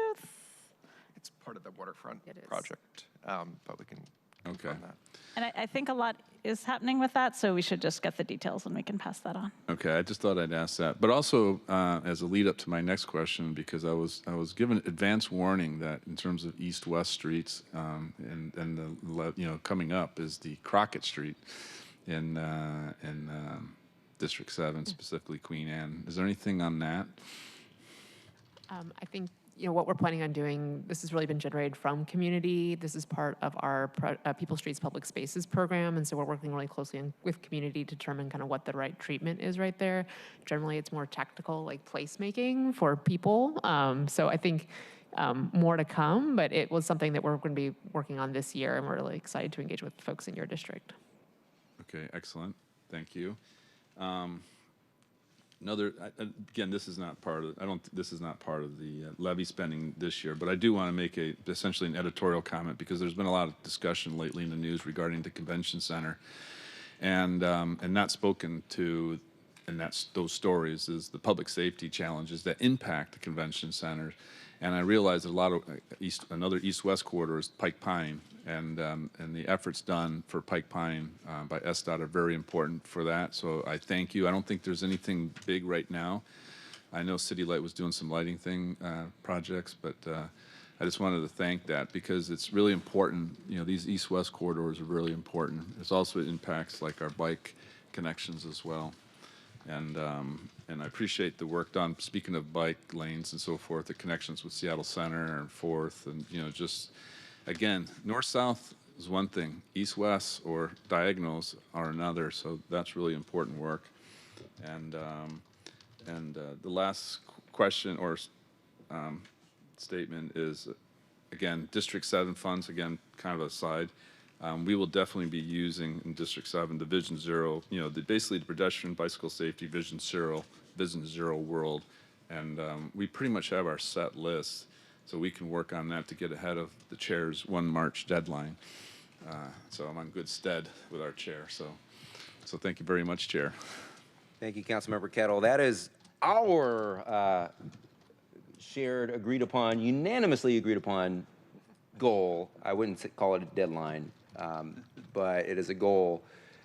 [SPEAKER 6] It's part of the Waterfront
[SPEAKER 8] It is.
[SPEAKER 6] project, but we can confirm that.
[SPEAKER 7] And I think a lot is happening with that, so we should just get the details and we can pass that on.
[SPEAKER 10] Okay, I just thought I'd ask that. But also, as a lead up to my next question, because I was given advance warning that in terms of east-west streets, and the coming up is the Crockett Street in District 7, specifically Queen Anne. Is there anything on that?
[SPEAKER 8] I think what we're planning on doing, this has really been generated from community. This is part of our People Streets Public Spaces program, and so we're working really closely with community to determine kind of what the right treatment is right there. Generally, it's more tactical, like placemaking for people. So I think more to come, but it was something that we're going to be working on this year, and we're really excited to engage with folks in your district.
[SPEAKER 10] Okay, excellent. Thank you. Again, this is not part of. This is not part of the levy spending this year, but I do want to make essentially an editorial comment because there's been a lot of discussion lately in the news regarding the convention center, and not spoken to, and those stories is the public safety challenges that impact the convention center. And I realize that a lot of another east-west corridor is Pike Pine, and the efforts done for Pike Pine by SDOT are very important for that. So I thank you. I don't think there's anything big right now. I know City Light was doing some lighting projects, but I just wanted to thank that because it's really important. These east-west corridors are really important. It also impacts like our bike connections as well. And I appreciate the work done, speaking of bike lanes and so forth, the connections with Seattle Center and Fourth, and just, again, north-south is one thing, east-west or diagonals are another, so that's really important work. And the last question or statement is, again, District 7 funds, again, kind of aside, we will definitely be using in District 7 the Vision Zero, basically the pedestrian bicycle safety Vision Zero world. And we pretty much have our set list, so we can work on that to get ahead of the chair's 1 March deadline. So I'm on good stead with our chair. So thank you very much, Chair.
[SPEAKER 2] Thank you, Councilmember Kettle. That is our shared, agreed upon, unanimously agreed upon goal. I wouldn't call it a deadline, but it is a goal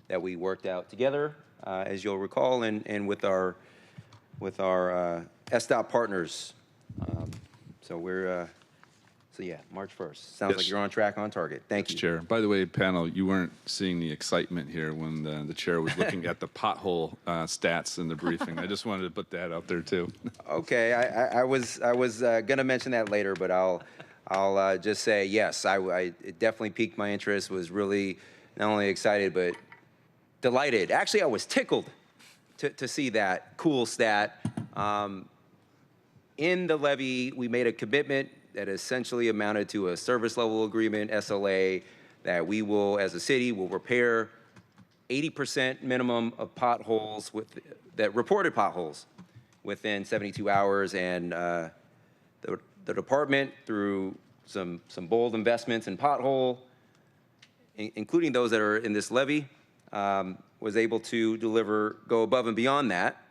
[SPEAKER 2] that we worked out together, as you'll recall, and with our SDOT partners. So yeah, March 1st. Sounds
[SPEAKER 10] Yes.
[SPEAKER 2] like you're on track, on target. Thank you.
[SPEAKER 10] Chair. By the way, panel, you weren't seeing the excitement here when the chair was looking at the pothole stats in the briefing. I just wanted to put that out there too.
[SPEAKER 2] Okay, I was gonna mention that later, but I'll just say yes. It definitely piqued my interest. Was really not only excited but delighted. Actually, I was tickled to see that cool stat. In the levy, we made a commitment that essentially amounted to a service level agreement, SLA, that we will, as a city, will repair 80% minimum of potholes that reported potholes within 72 hours. And the department, through some bold investments in pothole, including those that are in this levy, was able to go above and beyond that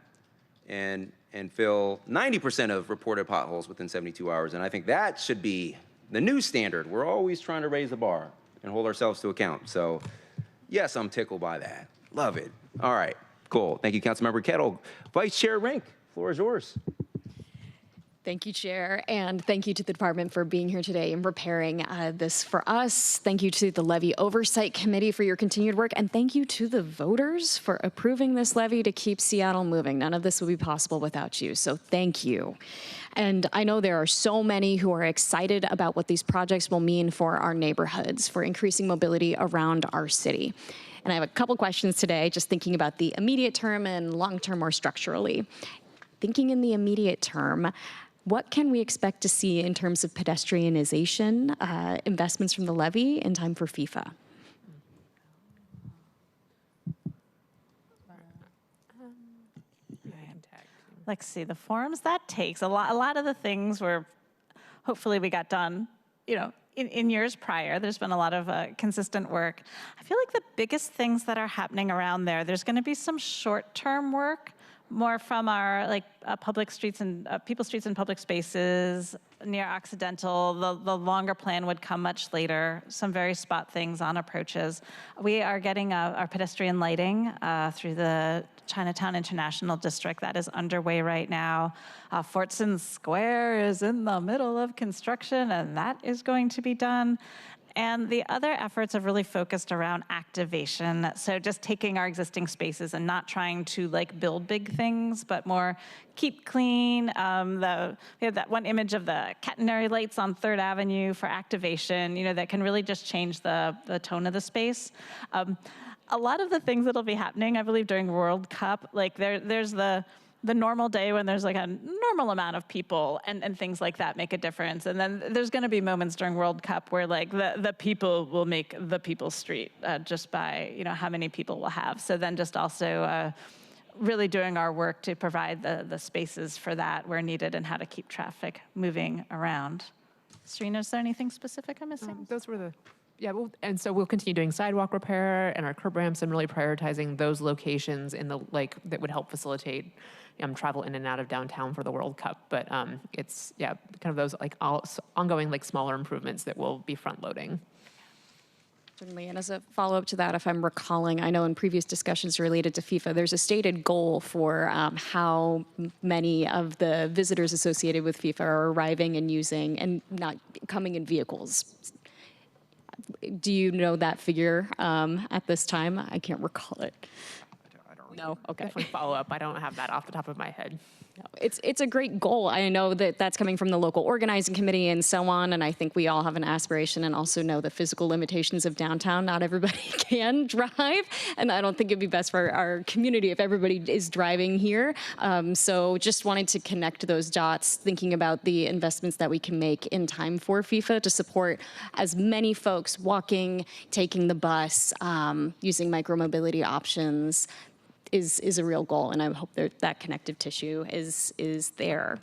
[SPEAKER 2] and fill 90% of reported potholes within 72 hours. And I think that should be the new standard. We're always trying to raise the bar and hold ourselves to account. So Yes, I'm tickled by that. Love it. All right, cool. Thank you, Councilmember Kettle. Vice Chair Rink, floor is yours.
[SPEAKER 11] Thank you, Chair, and thank you to the department for being here today and preparing this for us. Thank you to the Levy Oversight Committee for your continued work, and thank you to the voters for approving this levy to keep Seattle moving. None of this would be possible without you, so thank you. And I know there are so many who are excited about what these projects will mean for our neighborhoods, for increasing mobility around our city. And I have a couple questions today, just thinking about the immediate term and long term more structurally. Thinking in the immediate term, what can we expect to see in terms of pedestrianization, investments from the levy in time for FIFA?
[SPEAKER 7] Let's see, the forms that takes, a lot of the things were, hopefully we got done, in years prior. There's been a lot of consistent work. I feel like the biggest things that are happening around there's going to be some short-term work, more from our public streets and people streets and public spaces near Occidental. The longer plan would come much later. Some very spot things on approaches. We are getting our pedestrian lighting through the Chinatown International District. That is underway right now. Fortson Square is in the middle of construction, and that is going to be done. And the other efforts have really focused around activation. So just taking our existing spaces and not trying to build big things, but more keep clean. We have that one image of the catenary lights on 3rd Avenue for activation, that can really just change the tone of the space. A lot of the things that'll be happening, I believe, during World Cup, there's the normal day when there's a normal amount of people and things like that make a difference. And then there's going to be moments during World Cup where the people will make the people's street just by how many people we'll have. So then just also really doing our work to provide the spaces for that where needed and how to keep traffic moving around. Serena, is there anything specific I'm missing?
[SPEAKER 8] Those were and so we'll continue doing sidewalk repair and our curb ramps and really prioritizing those locations in the that would help facilitate travel in and out of downtown for the World Cup. But it's kind of those ongoing smaller improvements that will be front loading.
[SPEAKER 11] Certainly, and as a follow-up to that, if I'm recalling, I know in previous discussions related to FIFA, there's a stated goal for how many of the visitors associated with FIFA are arriving and using and not coming in vehicles. Do you know that figure at this time? I can't recall it.
[SPEAKER 8] I don't know. Okay. Definitely follow up. I don't have that off the top of my head.
[SPEAKER 11] No, it's a great goal. I know that that's coming from the local organizing committee and so on, and I think we all have an aspiration and also know the physical limitations of downtown. Not everybody can drive, and I don't think it'd be best for our community if everybody is driving here. So just wanted to connect those dots, thinking about the investments that we can make in time for FIFA to support as many folks walking, taking the bus, using micromobility options, is a real goal, and I hope that connective tissue is there.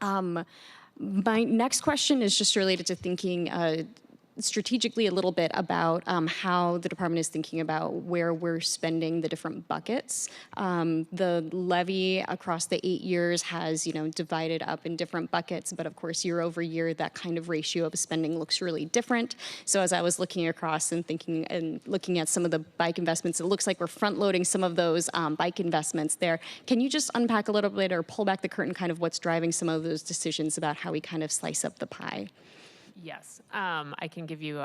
[SPEAKER 11] My next question is just related to thinking strategically a little bit about how the department is thinking about where we're spending the different buckets. The levy across the 8 years has, divided up in different buckets, but of course, year over year, that kind of ratio of spending looks really different. So as I was looking across and thinking and looking at some of the bike investments, it looks like we're front loading some of those bike investments there. Can you just unpack a little bit or pull back the curtain kind of what's driving some of those decisions about how we kind of slice up the pie?
[SPEAKER 8] Yes, I can give you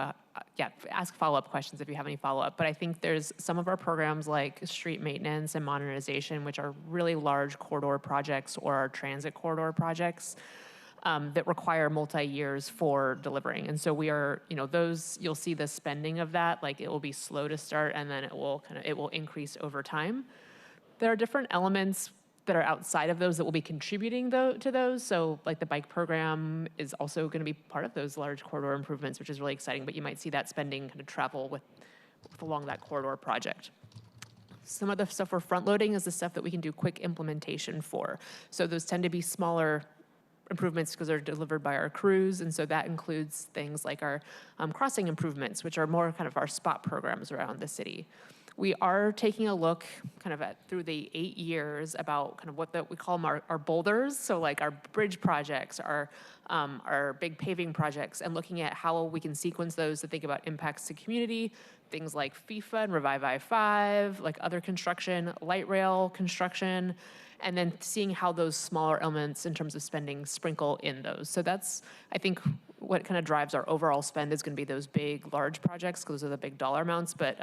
[SPEAKER 8] ask follow-up questions if you have any follow-up, but I think there's some of our programs like street maintenance and modernization, which are really large corridor projects or our transit corridor projects that require multi-years for delivering. And so we are, those, you'll see the spending of that, it will be slow to start and then it will increase over time. There are different elements that are outside of those that will be contributing to those. So the bike program is also going to be part of those large corridor improvements, which is really exciting, but you might see that spending kind of travel along that corridor project. Some of the stuff we're front loading is the stuff that we can do quick implementation for. So those tend to be smaller improvements because they're delivered by our crews. And so that includes things like our crossing improvements, which are more kind of our spot programs around the city. We are taking a look kind of through the 8 years about kind of what we call them our boulders. So like our bridge projects, our big paving projects, and looking at how we can sequence those to think about impacts to community, things like FIFA and Revive I-5, like other construction, light rail construction, and then seeing how those smaller elements in terms of spending sprinkle in those. So that's, I think, what kind of drives our overall spend is going to be those big, large projects, because those are the big dollar amounts, but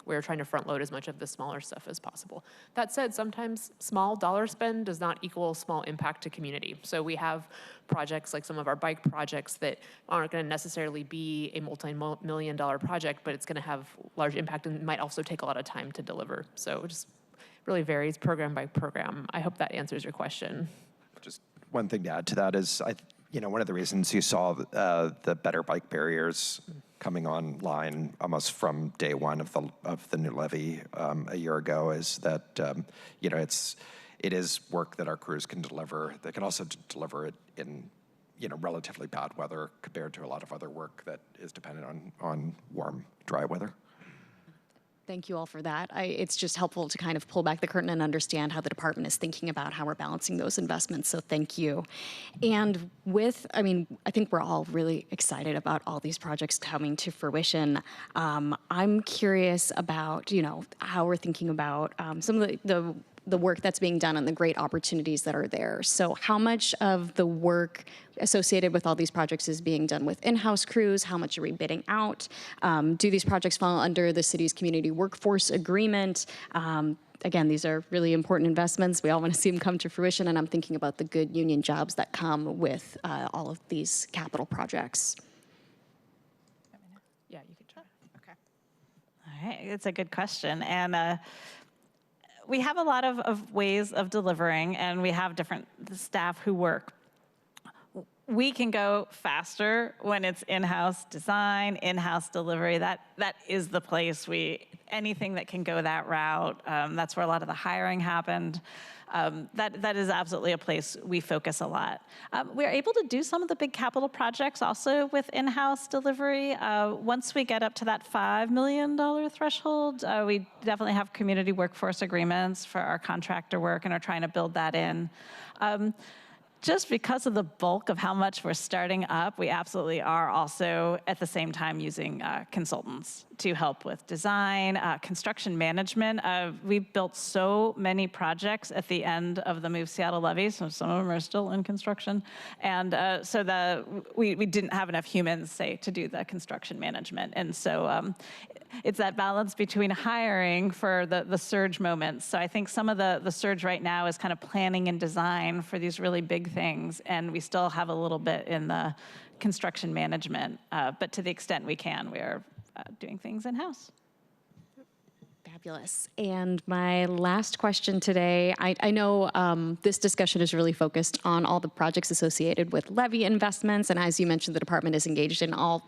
[SPEAKER 8] we're trying to front load as much of the smaller stuff as possible. That said, sometimes small dollar spend does not equal small impact to community. So we have projects like some of our bike projects that aren't going to necessarily be a multi-million-dollar project, but it's going to have large impact and might also take a lot of time to deliver. So it just really varies program by program. I hope that answers your question.
[SPEAKER 6] Just one thing to add to that is, one of the reasons you saw the better bike barriers coming online almost from day one of the new levy a year ago is that it is work that our crews can deliver. They can also deliver it in relatively bad weather compared to a lot of other work that is dependent on warm, dry weather.
[SPEAKER 11] Thank you all for that. It's just helpful to kind of pull back the curtain and understand how the department is thinking about how we're balancing those investments. So thank you. And I think we're all really excited about all these projects coming to fruition. I'm curious about, how we're thinking about some of the work that's being done and the great opportunities that are there. So how much of the work associated with all these projects is being done with in-house crews? How much are we bidding out? Do these projects fall under the city's community workforce agreement? Again, these are really important investments. We all want to see them come to fruition, and I'm thinking about the good union jobs that come with all of these capital projects.
[SPEAKER 8] Yeah, you can try. Okay.
[SPEAKER 7] All right, it's a good question. And we have a lot of ways of delivering, and we have different staff who work. We can go faster when it's in-house design, in-house delivery. That is the place anything that can go that route. That's where a lot of the hiring happened. That is absolutely a place we focus a lot. We're able to do some of the big capital projects also with in-house delivery. Once we get up to that $5 million threshold, we definitely have community workforce agreements for our contractor work and are trying to build that in. Just because of the bulk of how much we're starting up, we absolutely are also at the same time using consultants to help with design, construction management. We've built so many projects at the end of the Move Seattle Levy, so some of them are still in construction. And so we didn't have enough humans, say, to do the construction management. And so it's that balance between hiring for the surge moments. So I think some of the surge right now is kind of planning and design for these really big things, and we still have a little bit in the construction management. But to the extent we can, we are doing things in-house.
[SPEAKER 11] Fabulous. And my last question today, I know this discussion is really focused on all the projects associated with levy investments, and as you mentioned, the department is engaged in all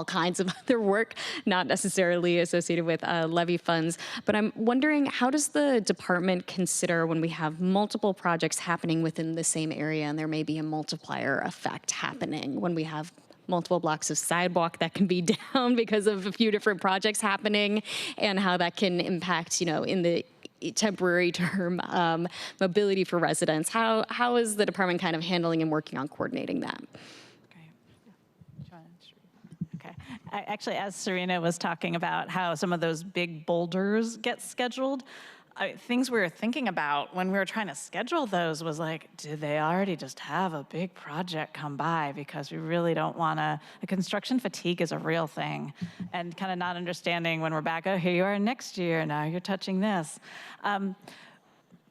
[SPEAKER 11] kinds of other work, not necessarily associated with levy funds. But I'm wondering, how does the department consider when we have multiple projects happening within the same area and there may be a multiplier effect happening when we have multiple blocks of sidewalk that can be down because of a few different projects happening, and how that can impact, in the temporary term mobility for residents? How is the department kind of handling and working on coordinating that?
[SPEAKER 7] Actually, as Serena was talking about how some of those big boulders get scheduled, things we were thinking about when we were trying to schedule those was like, do they already just have a big project come by? Because we really don't want to, the construction fatigue is a real thing. And kind of not understanding when we're back, oh, here you are next year, now you're touching this.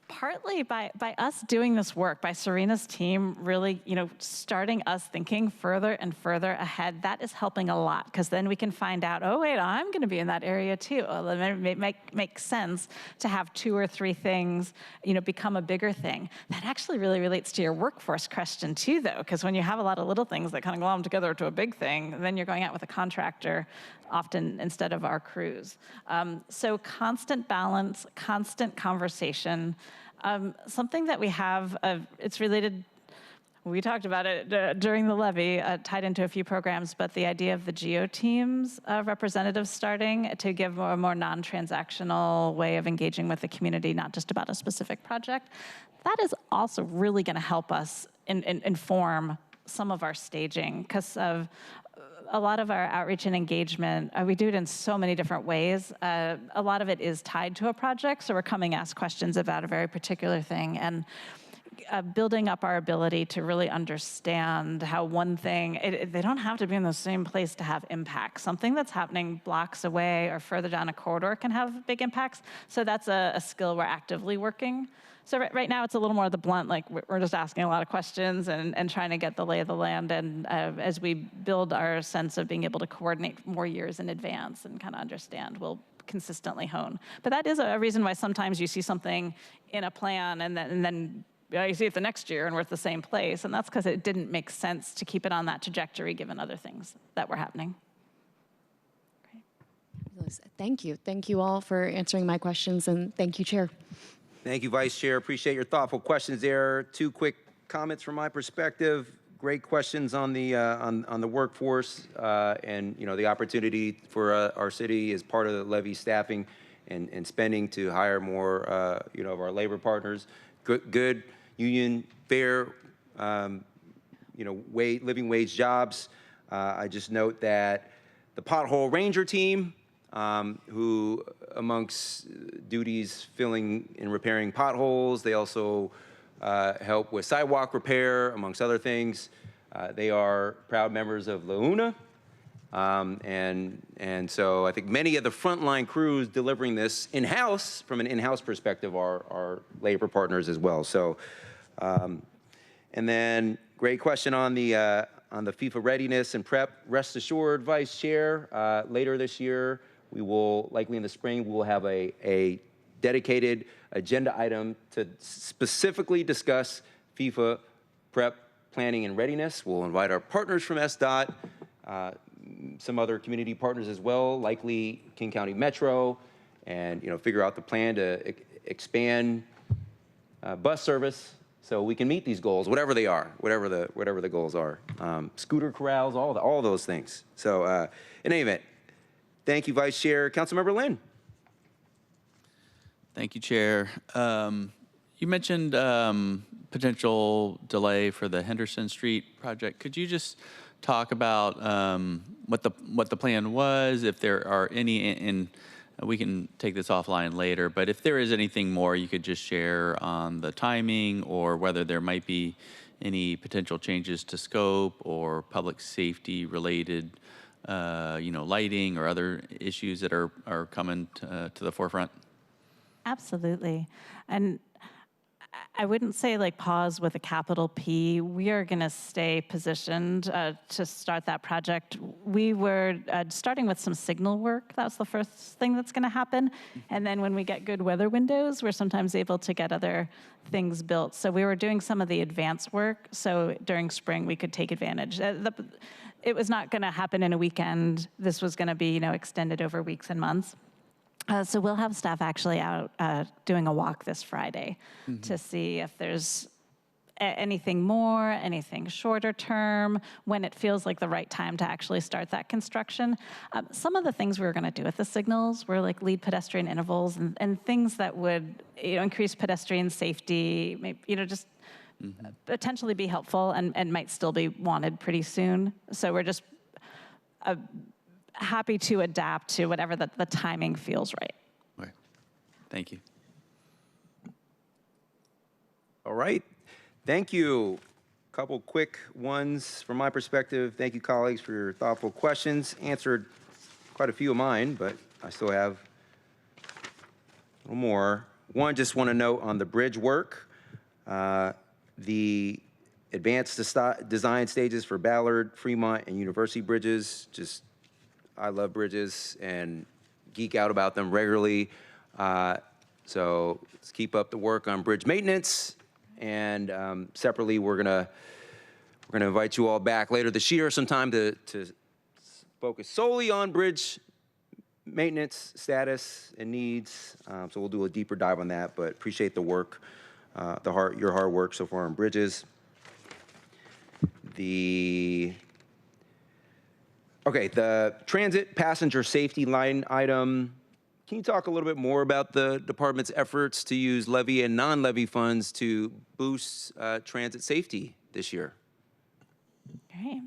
[SPEAKER 7] Partly by us doing this work, by Serena's team really, starting us thinking further and further ahead, that is helping a lot, because then we can find out, oh, wait, I'm going to be in that area too. Well, then it makes sense to have 2 or 3 things, become a bigger thing. That actually really relates to your workforce question too, though, because when you have a lot of little things that kind of glom together to a big thing, then you're going out with a contractor often instead of our crews. So constant balance, constant conversation. Something that we have, it's related, we talked about it during the levy, tied into a few programs, but the idea of the geo teams representatives starting to give a more non-transactional way of engaging with the community, not just about a specific project, that is also really going to help us inform some of our staging, because of a lot of our outreach and engagement, we do it in so many different ways. A lot of it is tied to a project, so we're coming ask questions about a very particular thing, and building up our ability to really understand how one thing, they don't have to be in the same place to have impact. Something that's happening blocks away or further down a corridor can have big impacts, so that's a skill we're actively working. So right now it's a little more of the blunt, like we're just asking a lot of questions and trying to get the lay of the land, and as we build our sense of being able to coordinate more years in advance and kind of understand, we'll consistently hone. But that is a reason why sometimes you see something in a plan and then you see it the next year and we're at the same place, and that's because it didn't make sense to keep it on that trajectory given other things that were happening.
[SPEAKER 11] Thank you. Thank you all for answering my questions, and thank you, Chair.
[SPEAKER 2] Thank you, Vice Chair. Appreciate your thoughtful questions there. 2 quick comments from my perspective. Great questions on the workforce and the opportunity for our city as part of the levy staffing and spending to hire more of our labor partners. Good union, fair, living wage jobs. I just note that the Pothole Ranger team, who amongst duties filling and repairing potholes, they also help with sidewalk repair, amongst other things. They are proud members of LAUNA. And so I think many of the frontline crews delivering this in-house, from an in-house perspective, are labor partners as well. So, and then great question on the FIFA readiness and prep. Rest assured, Vice Chair, later this year, we will, likely in the spring, we will have a dedicated agenda item to specifically discuss FIFA prep planning and readiness. We'll invite our partners from SDOT, some other community partners as well, likely King County Metro, and figure out the plan to expand bus service so we can meet these goals, whatever they are, whatever the goals are. Scooter corrals, all those things. So in any event, thank you, Vice Chair. Councilmember Lynn.
[SPEAKER 12] Thank you, Chair. You mentioned potential delay for the Henderson Street project. Could you just talk about what the plan was, if there are any, and we can take this offline later, but if there is anything more you could just share on the timing, or whether there might be any potential changes to scope or public safety related lighting or other issues that are coming to the forefront?
[SPEAKER 7] Absolutely. And I wouldn't say like pause with a capital P. We are going to stay positioned to start that project. We were starting with some signal work. That was the first thing that's going to happen. And then when we get good weather windows, we're sometimes able to get other things built. So we were doing some of the advance work. So during spring, we could take advantage. It was not going to happen in a weekend. This was going to be, extended over weeks and months. So we'll have staff actually out doing a walk this Friday to see if there's anything more, anything shorter term, when it feels like the right time to actually start that construction. Some of the things we were going to do with the signals were like lead pedestrian intervals and things that would increase pedestrian safety, maybe, just potentially be helpful and might still be wanted pretty soon. So we're just happy to adapt to whatever the timing feels right.
[SPEAKER 12] Right. Thank you.
[SPEAKER 2] All right. Thank you. A couple quick ones from my perspective. Thank you, colleagues, for your thoughtful questions. Answered quite a few of mine, but I still have a little more. One, just want to note on the bridge work, the advanced design stages for Ballard, Fremont, and University bridges. I love bridges and geek out about them regularly. So let's keep up the work on bridge maintenance. And separately, we're gonna invite you all back later this year sometime to focus solely on bridge maintenance status and needs. So we'll do a deeper dive on that, but appreciate the work, your hard work so far on bridges. the transit passenger safety line item. Can you talk a little bit more about the department's efforts to use levy and non-levy funds to boost transit safety this year?
[SPEAKER 7] Okay.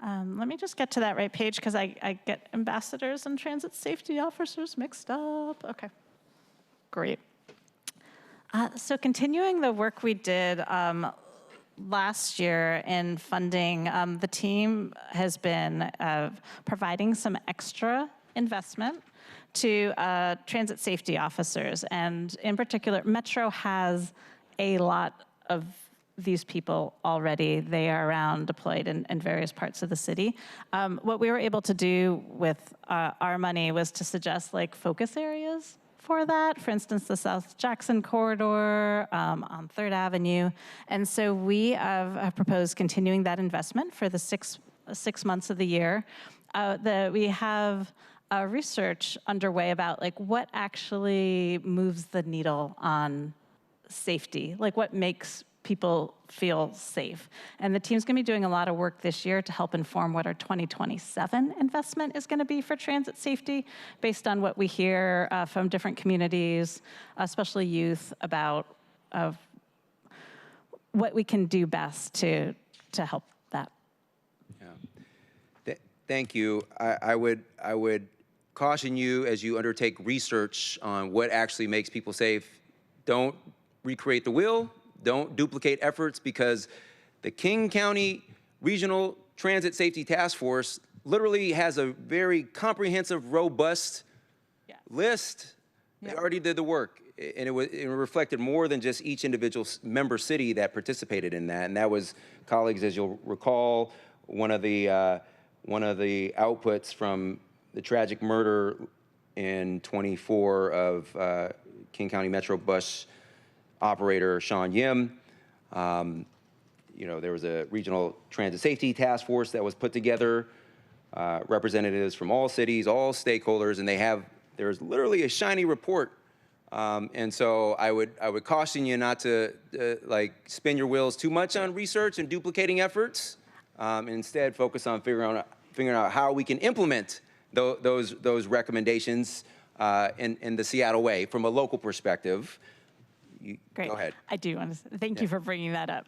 [SPEAKER 7] Let me just get to that right page because I get ambassadors and transit safety officers mixed up. Okay, great. So continuing the work we did last year in funding, the team has been providing some extra investment to transit safety officers. And in particular, Metro has a lot of these people already. They are around deployed in various parts of the city. What we were able to do with our money was to suggest like focus areas for that. For instance, the South Jackson corridor on 3rd Avenue. And so we have proposed continuing that investment for the six months of the year. We have research underway about like what actually moves the needle on safety, like what makes people feel safe. And the team's gonna be doing a lot of work this year to help inform what our 2027 investment is gonna be for transit safety, based on what we hear from different communities, especially youth, about what we can do best to help that.
[SPEAKER 2] Yeah. Thank you. I would caution you as you undertake research on what actually makes people safe. Don't recreate the wheel. Don't duplicate efforts, because the King County Regional Transit Safety Task Force literally has a very comprehensive, robust list. They already did the work, and it reflected more than just each individual member city that participated in that. And that was, colleagues, as you'll recall, one of the outputs from the tragic murder in 24 of King County Metro bus operator Sean Yim. There was a regional transit safety task force that was put together, representatives from all cities, all stakeholders, and there's literally a shiny report. And so I would caution you not to like spin your wheels too much on research and duplicating efforts. And instead focus on figuring out how we can implement those recommendations in the Seattle way from a local perspective.
[SPEAKER 7] Great.
[SPEAKER 2] Go ahead.
[SPEAKER 7] I do want to thank you for bringing that up.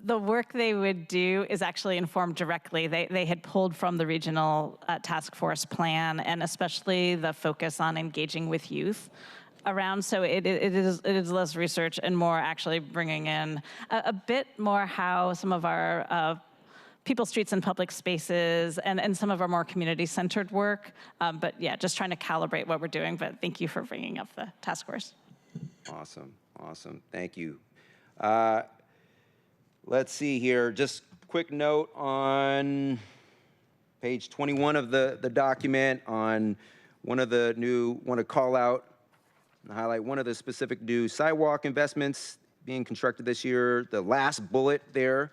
[SPEAKER 7] The work they would do is actually informed directly. They had pulled from the regional task force plan, and especially the focus on engaging with youth around. So it is less research and more actually bringing in a bit more how some of our people, streets, and public spaces, and some of our more community-centered work. But yeah, just trying to calibrate what we're doing. But thank you for bringing up the task force.
[SPEAKER 2] Awesome. Thank you. Let's see here. Just quick note on page 21 of the document on want to call out and highlight one of the specific new sidewalk investments being constructed this year. The last bullet there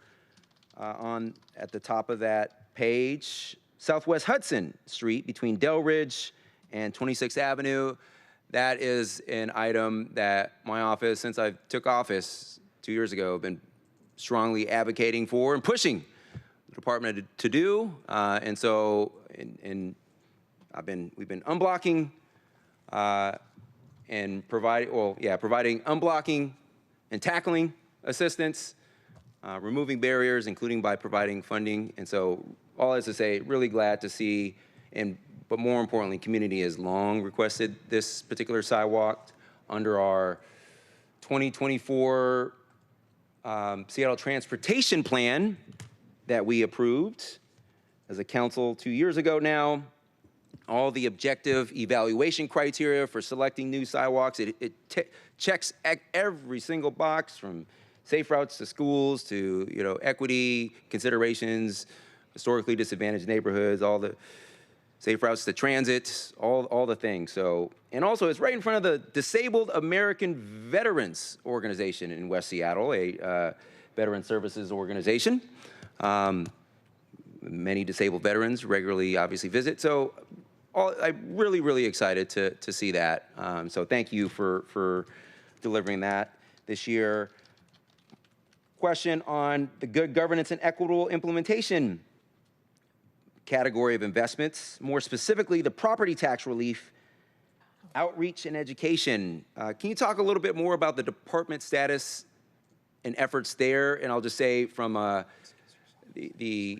[SPEAKER 2] at the top of that page, Southwest Hudson Street between Del Ridge and 26th Avenue. That is an item that my office, since I took office 2 years ago, have been strongly advocating for and pushing the department to do. And so, we've been unblocking and providing unblocking and tackling assistance, removing barriers, including by providing funding. And so, all is to say, really glad to see, but more importantly, community has long requested this particular sidewalk under our 2024 Seattle Transportation Plan that we approved as a council 2 years ago now. All the objective evaluation criteria for selecting new sidewalks, it checks every single box, from safe routes to schools to equity considerations, historically disadvantaged neighborhoods, all the safe routes to transit, all the things. So, and also it's right in front of the Disabled American Veterans Organization in West Seattle, a veteran services organization. Many disabled veterans regularly obviously visit. So I'm really excited to see that. So thank you for delivering that this year. question on the good governance and equitable implementation category of investments, more specifically the property tax relief, outreach, and education. Can you talk a little bit more about the department status and efforts there? And I'll just say from the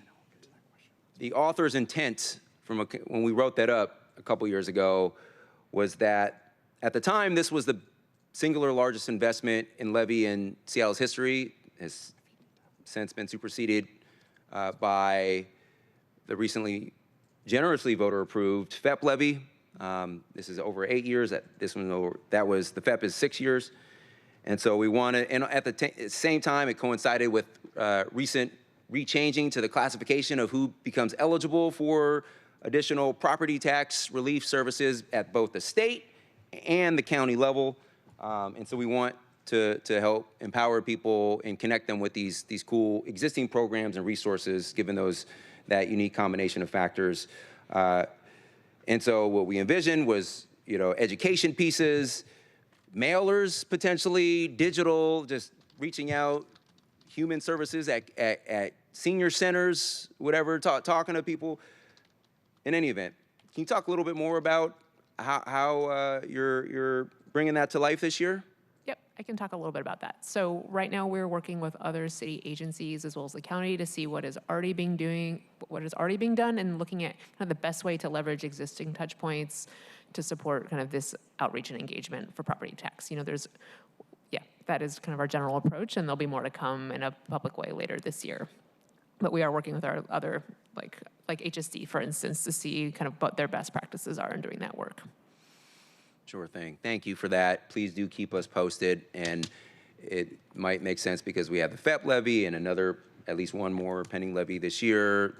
[SPEAKER 2] author's intent from when we wrote that up a couple years ago was that at the time this was the singular largest investment in levy in Seattle's history. Has since been superseded by the recently generously voter-approved FEP levy. This is over 8 years. The FEP is 6 years. And so we wanted, and at the same time, it coincided with recent rechanging to the classification of who becomes eligible for additional property tax relief services at both the state and the county level. And so we want to help empower people and connect them with these cool existing programs and resources, given that unique combination of factors. And so what we envisioned was, education pieces, mailers potentially, digital, just reaching out, human services at senior centers, whatever, talking to people. In any event, can you talk a little bit more about how you're bringing that to life this year?
[SPEAKER 8] Yep, I can talk a little bit about that. So right now we're working with other city agencies as well as the county to see what is already being done and looking at kind of the best way to leverage existing touch points to support kind of this outreach and engagement for property tax. That is kind of our general approach, and there'll be more to come in a public way later this year. But we are working with our other, like HSD, for instance, to see kind of what their best practices are in doing that work.
[SPEAKER 2] Sure thing. Thank you for that. Please do keep us posted. And it might make sense because we have the FEP levy and at least one more pending levy this year,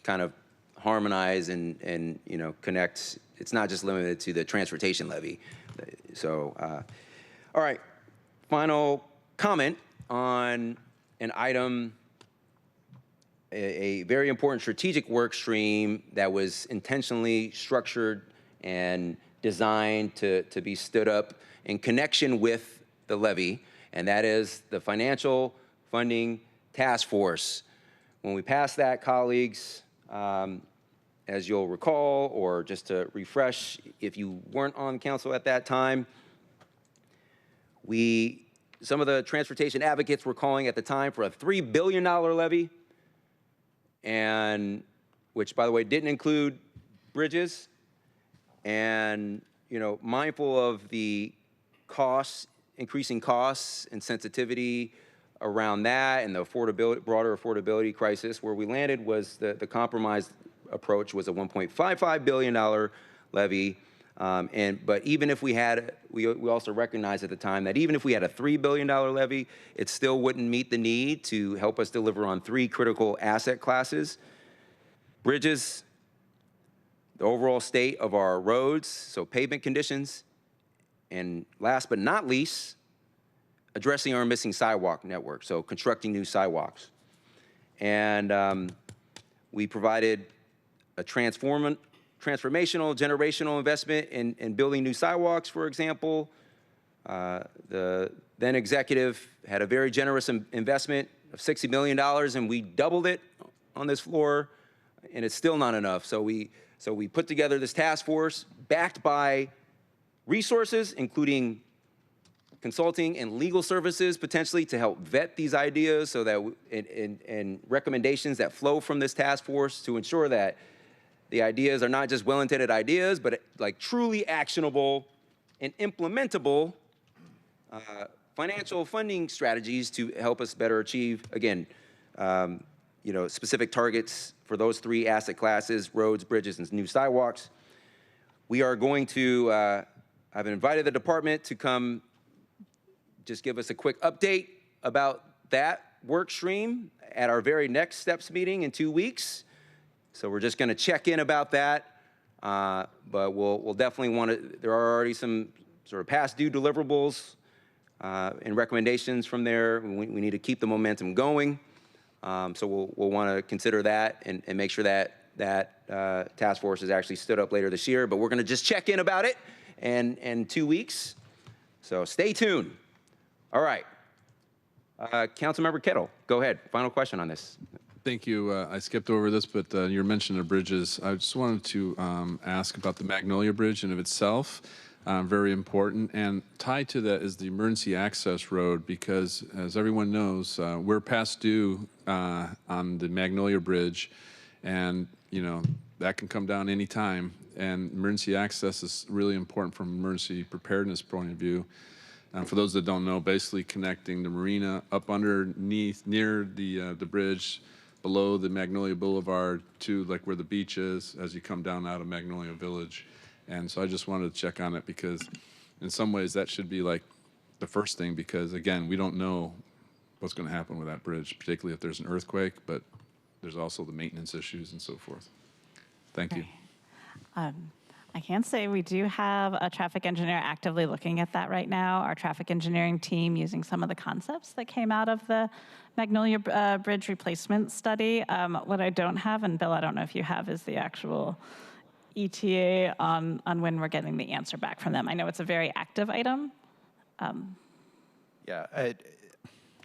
[SPEAKER 2] kind of harmonize and connect. It's not just limited to the transportation levy. So, all right. Final comment on an item, a very important strategic work stream that was intentionally structured and designed to be stood up in connection with the levy, and that is the Financial Funding Task Force. When we passed that, colleagues, as you'll recall, or just to refresh if you weren't on council at that time, some of the transportation advocates were calling at the time for a $3 billion levy, and which, by the way, didn't include bridges. And, mindful of the increasing costs and sensitivity around that and the broader affordability crisis, where we landed was the compromise approach was a $1.55 billion levy. But even if we also recognized at the time that even if we had a $3 billion levy, it still wouldn't meet the need to help us deliver on 3 critical asset classes: bridges, the overall state of our roads, so pavement conditions, and last but not least, addressing our missing sidewalk network, so constructing new sidewalks. And we provided a transformational, generational investment in building new sidewalks, for example. The then executive had a very generous investment of $60 million, and we doubled it on this floor, and it's still not enough. So we put together this task force backed by resources, including consulting and legal services, potentially to help vet these ideas, so that and recommendations that flow from this task force to ensure that the ideas are not just well-intended ideas, but truly actionable and implementable financial funding strategies to help us better achieve, again, specific targets for those 3 asset classes: roads, bridges, and new sidewalks. We are going to, I've invited the department to come just give us a quick update about that work stream at our very next STEPS meeting in 2 weeks. So we're just going to check in about that, but we'll definitely want to. There are already some sort of past due deliverables and recommendations from there. We need to keep the momentum going, so we'll want to consider that and make sure that task force is actually stood up later this year. But we're going to just check in about it in 2 weeks. So stay tuned. All right. Councilmember Kettle, go ahead. Final question on this.
[SPEAKER 10] Thank you. I skipped over this, but your mention of bridges, I just wanted to ask about the Magnolia Bridge in of itself. Very important. And tied to that is the emergency access road, because as everyone knows, we're past due on the Magnolia Bridge, and that can come down anytime. And emergency access is really important from an emergency preparedness point of view. For those that don't know, basically connecting the marina up underneath near the bridge below the Magnolia Boulevard to like where the beach is as you come down out of Magnolia Village. And so I just wanted to check on it, because in some ways that should be like the first thing, because again, we don't know what's going to happen with that bridge, particularly if there's an earthquake, but there's also the maintenance issues and so forth. Thank you.
[SPEAKER 7] I can say we do have a traffic engineer actively looking at that right now. Our traffic engineering team using some of the concepts that came out of the Magnolia Bridge replacement study. What I don't have, and Bill, I don't know if you have, is the actual ETA on when we're getting the answer back from them. I know it's a very active item.
[SPEAKER 6] Yeah,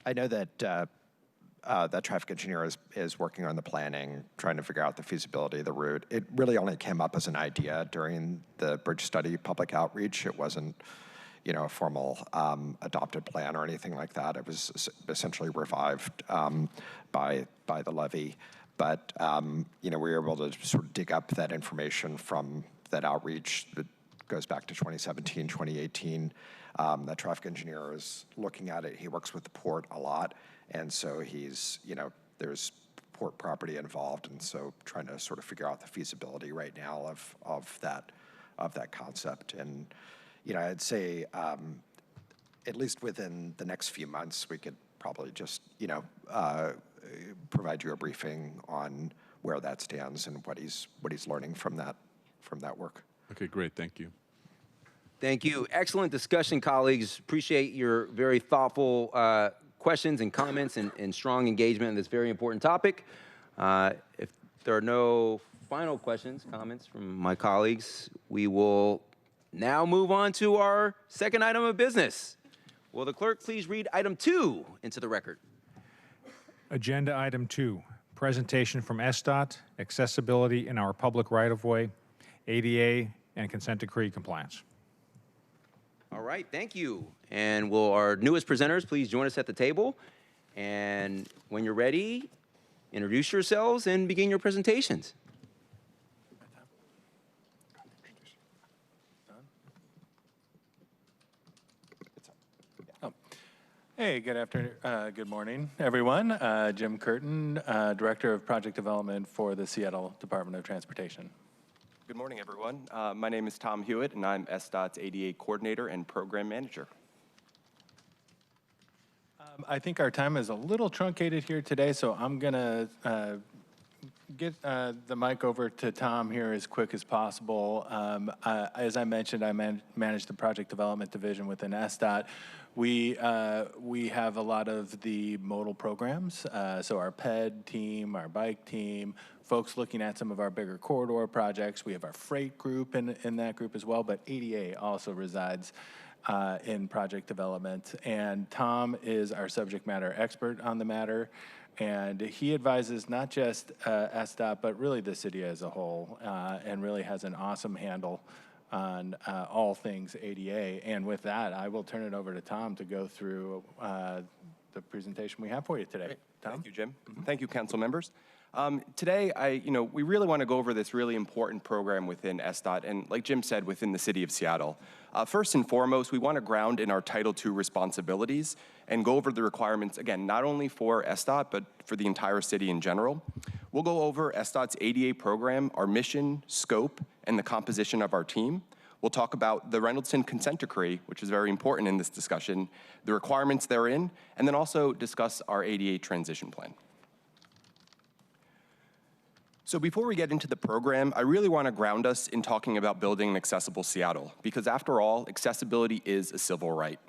[SPEAKER 6] I know that that traffic engineer is working on the planning, trying to figure out the feasibility of the route. It really only came up as an idea during the bridge study public outreach. It wasn't, a formal adopted plan or anything like that. It was essentially revived by the Levy. But, we were able to sort of dig up that information from that outreach that goes back to 2017, 2018. That traffic engineer is looking at it. He works with the port a lot. And so he's, there's port property involved. And so trying to sort of figure out the feasibility right now of that concept. And, I'd say at least within the next few months, we could probably just, provide you a briefing on where that stands and what he's learning from that work.
[SPEAKER 10] Okay, great. Thank you.
[SPEAKER 2] Thank you. Excellent discussion, colleagues. Appreciate your very thoughtful questions and comments and strong engagement in this very important topic. If there are no final questions, comments from my colleagues, we will now move on to our second item of business. Will the clerk please read item 2 into the record?
[SPEAKER 1] Agenda item 2, presentation from SDOT, accessibility in our public right-of-way, ADA, and consent decree compliance.
[SPEAKER 2] All right, thank you. And will our newest presenters please join us at the table? And when you're ready, introduce yourselves and begin your presentations.
[SPEAKER 13] Hey, good morning, everyone. Jim Curtin, Director of Project Development for the Seattle Department of Transportation.
[SPEAKER 14] Good morning, everyone. My name is Tom Hewitt, and I'm SDOT's ADA Coordinator and Program Manager.
[SPEAKER 13] I think our time is a little truncated here today, so I'm going to get the mic over to Tom here as quick as possible. As I mentioned, I manage the Project Development Division within SDOT. We have a lot of the modal programs, so our PED team, our bike team, folks looking at some of our bigger corridor projects. We have our freight group in that group as well, but ADA also resides in project development. And Tom is our subject matter expert on the matter, and he advises not just SDOT, but really the city as a whole, and really has an awesome handle on all things ADA. And with that, I will turn it over to Tom to go through the presentation we have for you today.
[SPEAKER 14] Great.
[SPEAKER 13] Tom?
[SPEAKER 14] Thank you, Jim. Thank you, council members. Today, we really want to go over this really important program within SDOT, and like Jim said, within the city of Seattle. First and foremost, we want to ground in our Title II responsibilities and go over the requirements, again, not only for SDOT, but for the entire city in general. We'll go over SDOT's ADA program, our mission, scope, and the composition of our team. We'll talk about the Reynoldston Consent Decree, which is very important in this discussion, the requirements therein, and then also discuss our ADA transition plan. So before we get into the program, I really want to ground us in talking about building an accessible Seattle, because after all, accessibility is a civil right.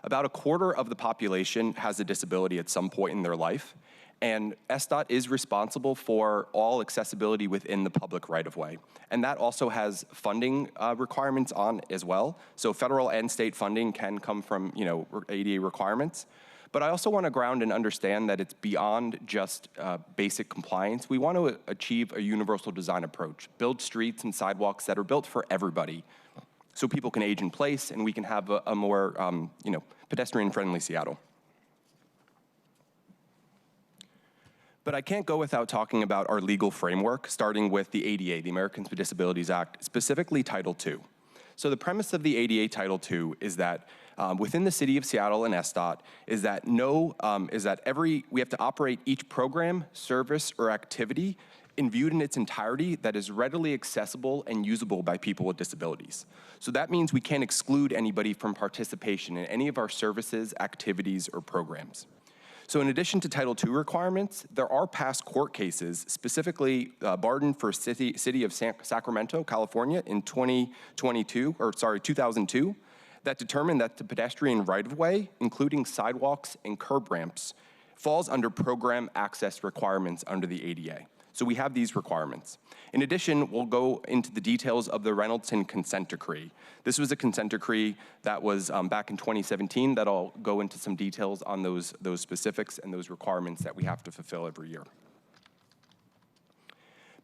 [SPEAKER 14] About a quarter of the population has a disability at some point in their life, and SDOT is responsible for all accessibility within the public right-of-way. And that also has funding requirements on as well. So federal and state funding can come from, ADA requirements. But I also want to ground and understand that it's beyond just basic compliance. We want to achieve a universal design approach, build streets and sidewalks that are built for everybody so people can age in place and we can have a more pedestrian-friendly Seattle. But I can't go without talking about our legal framework, starting with the ADA, the Americans with Disabilities Act, specifically Title II. So the premise of the ADA Title II is that within the city of Seattle and SDOT is that we have to operate each program, service, or activity viewed in its entirety that is readily accessible and usable by people with disabilities. So that means we can't exclude anybody from participation in any of our services, activities, or programs. So in addition to Title II requirements, there are past court cases, specifically Barden for City of Sacramento, California in 2002, that determined that the pedestrian right-of-way, including sidewalks and curb ramps, falls under program access requirements under the ADA. So we have these requirements. In addition, we'll go into the details of the Reynoldson consent decree. This was a consent decree that was back in 2017 that I'll go into some details on those specifics and those requirements that we have to fulfill every year.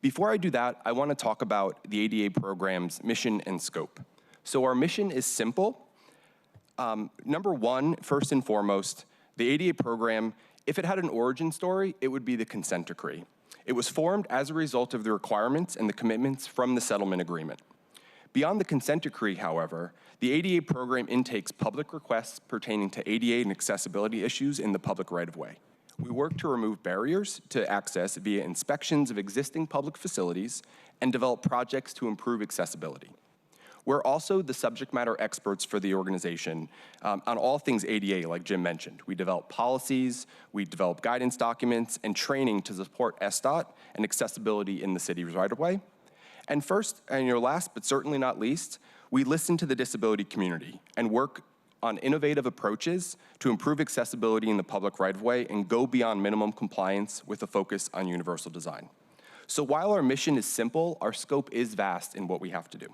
[SPEAKER 14] Before I do that, I want to talk about the ADA program's mission and scope. So our mission is simple. Number one, first and foremost, the ADA program, if it had an origin story, it would be the consent decree. It was formed as a result of the requirements and the commitments from the settlement agreement. Beyond the consent decree, however, the ADA program intakes public requests pertaining to ADA and accessibility issues in the public right-of-way. We work to remove barriers to access via inspections of existing public facilities and develop projects to improve accessibility. We're also the subject matter experts for the organization on all things ADA, like Jim mentioned. We develop policies, we develop guidance documents, and training to support SDOT and accessibility in the city's right-of-way. And last but certainly not least, we listen to the disability community and work on innovative approaches to improve accessibility in the public right-of-way and go beyond minimum compliance with a focus on universal design. So while our mission is simple, our scope is vast in what we have to do.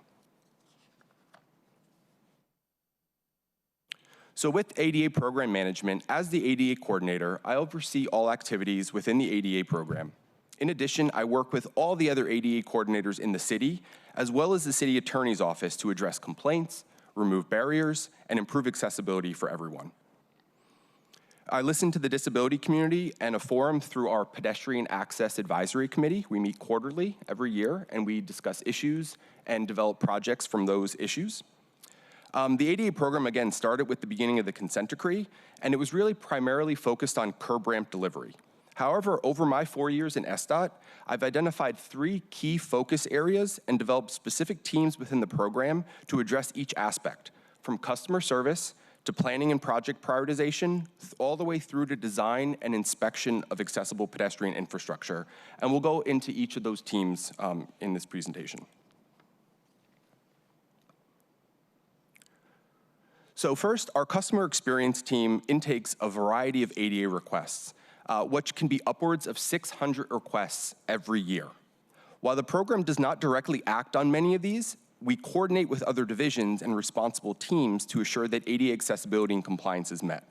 [SPEAKER 14] So with ADA program management, as the ADA coordinator, I oversee all activities within the ADA program. In addition, I work with all the other ADA coordinators in the city, as well as the city attorney's office to address complaints, remove barriers, and improve accessibility for everyone. I listen to the disability community and a forum through our Pedestrian Access Advisory Committee. We meet quarterly every year, and we discuss issues and develop projects from those issues. The ADA program, again, started with the beginning of the consent decree, and it was really primarily focused on curb ramp delivery. However, over my 4 years in SDOT, I've identified 3 key focus areas and developed specific teams within the program to address each aspect, from customer service to planning and project prioritization, all the way through to design and inspection of accessible pedestrian infrastructure. And we'll go into each of those teams in this presentation. So first, our customer experience team intakes a variety of ADA requests, which can be upwards of 600 requests every year. While the program does not directly act on many of these, we coordinate with other divisions and responsible teams to assure that ADA accessibility and compliance is met.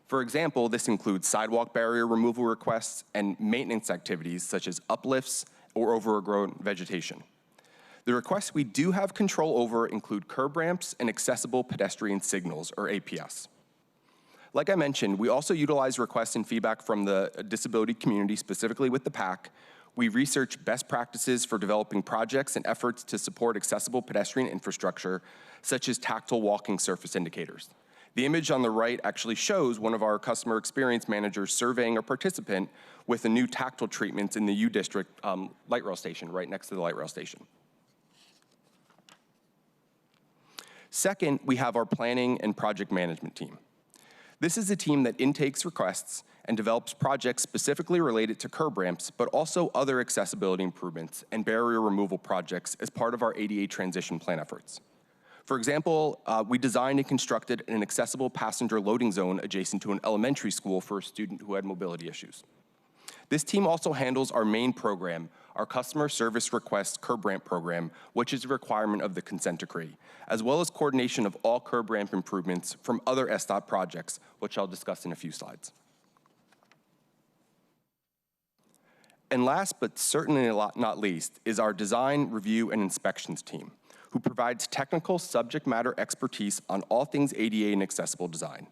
[SPEAKER 14] For example, this includes sidewalk barrier removal requests and maintenance activities such as uplifts or overgrown vegetation. The requests we do have control over include curb ramps and accessible pedestrian signals, or APS. Like I mentioned, we also utilize requests and feedback from the disability community, specifically with the PAC. We research best practices for developing projects and efforts to support accessible pedestrian infrastructure, such as tactile walking surface indicators. The image on the right actually shows one of our customer experience managers surveying a participant with the new tactile treatments in the U District light rail station, right next to the light rail station. Second, we have our planning and project management team. This is a team that intakes requests and develops projects specifically related to curb ramps, but also other accessibility improvements and barrier removal projects as part of our ADA transition plan efforts. For example, we designed and constructed an accessible passenger loading zone adjacent to an elementary school for a student who had mobility issues. This team also handles our main program, our customer service request curb ramp program, which is a requirement of the consent decree, as well as coordination of all curb ramp improvements from other SDOT projects, which I'll discuss in a few slides. And last but certainly not least is our design, review, and inspections team, who provides technical subject matter expertise on all things ADA and accessible design.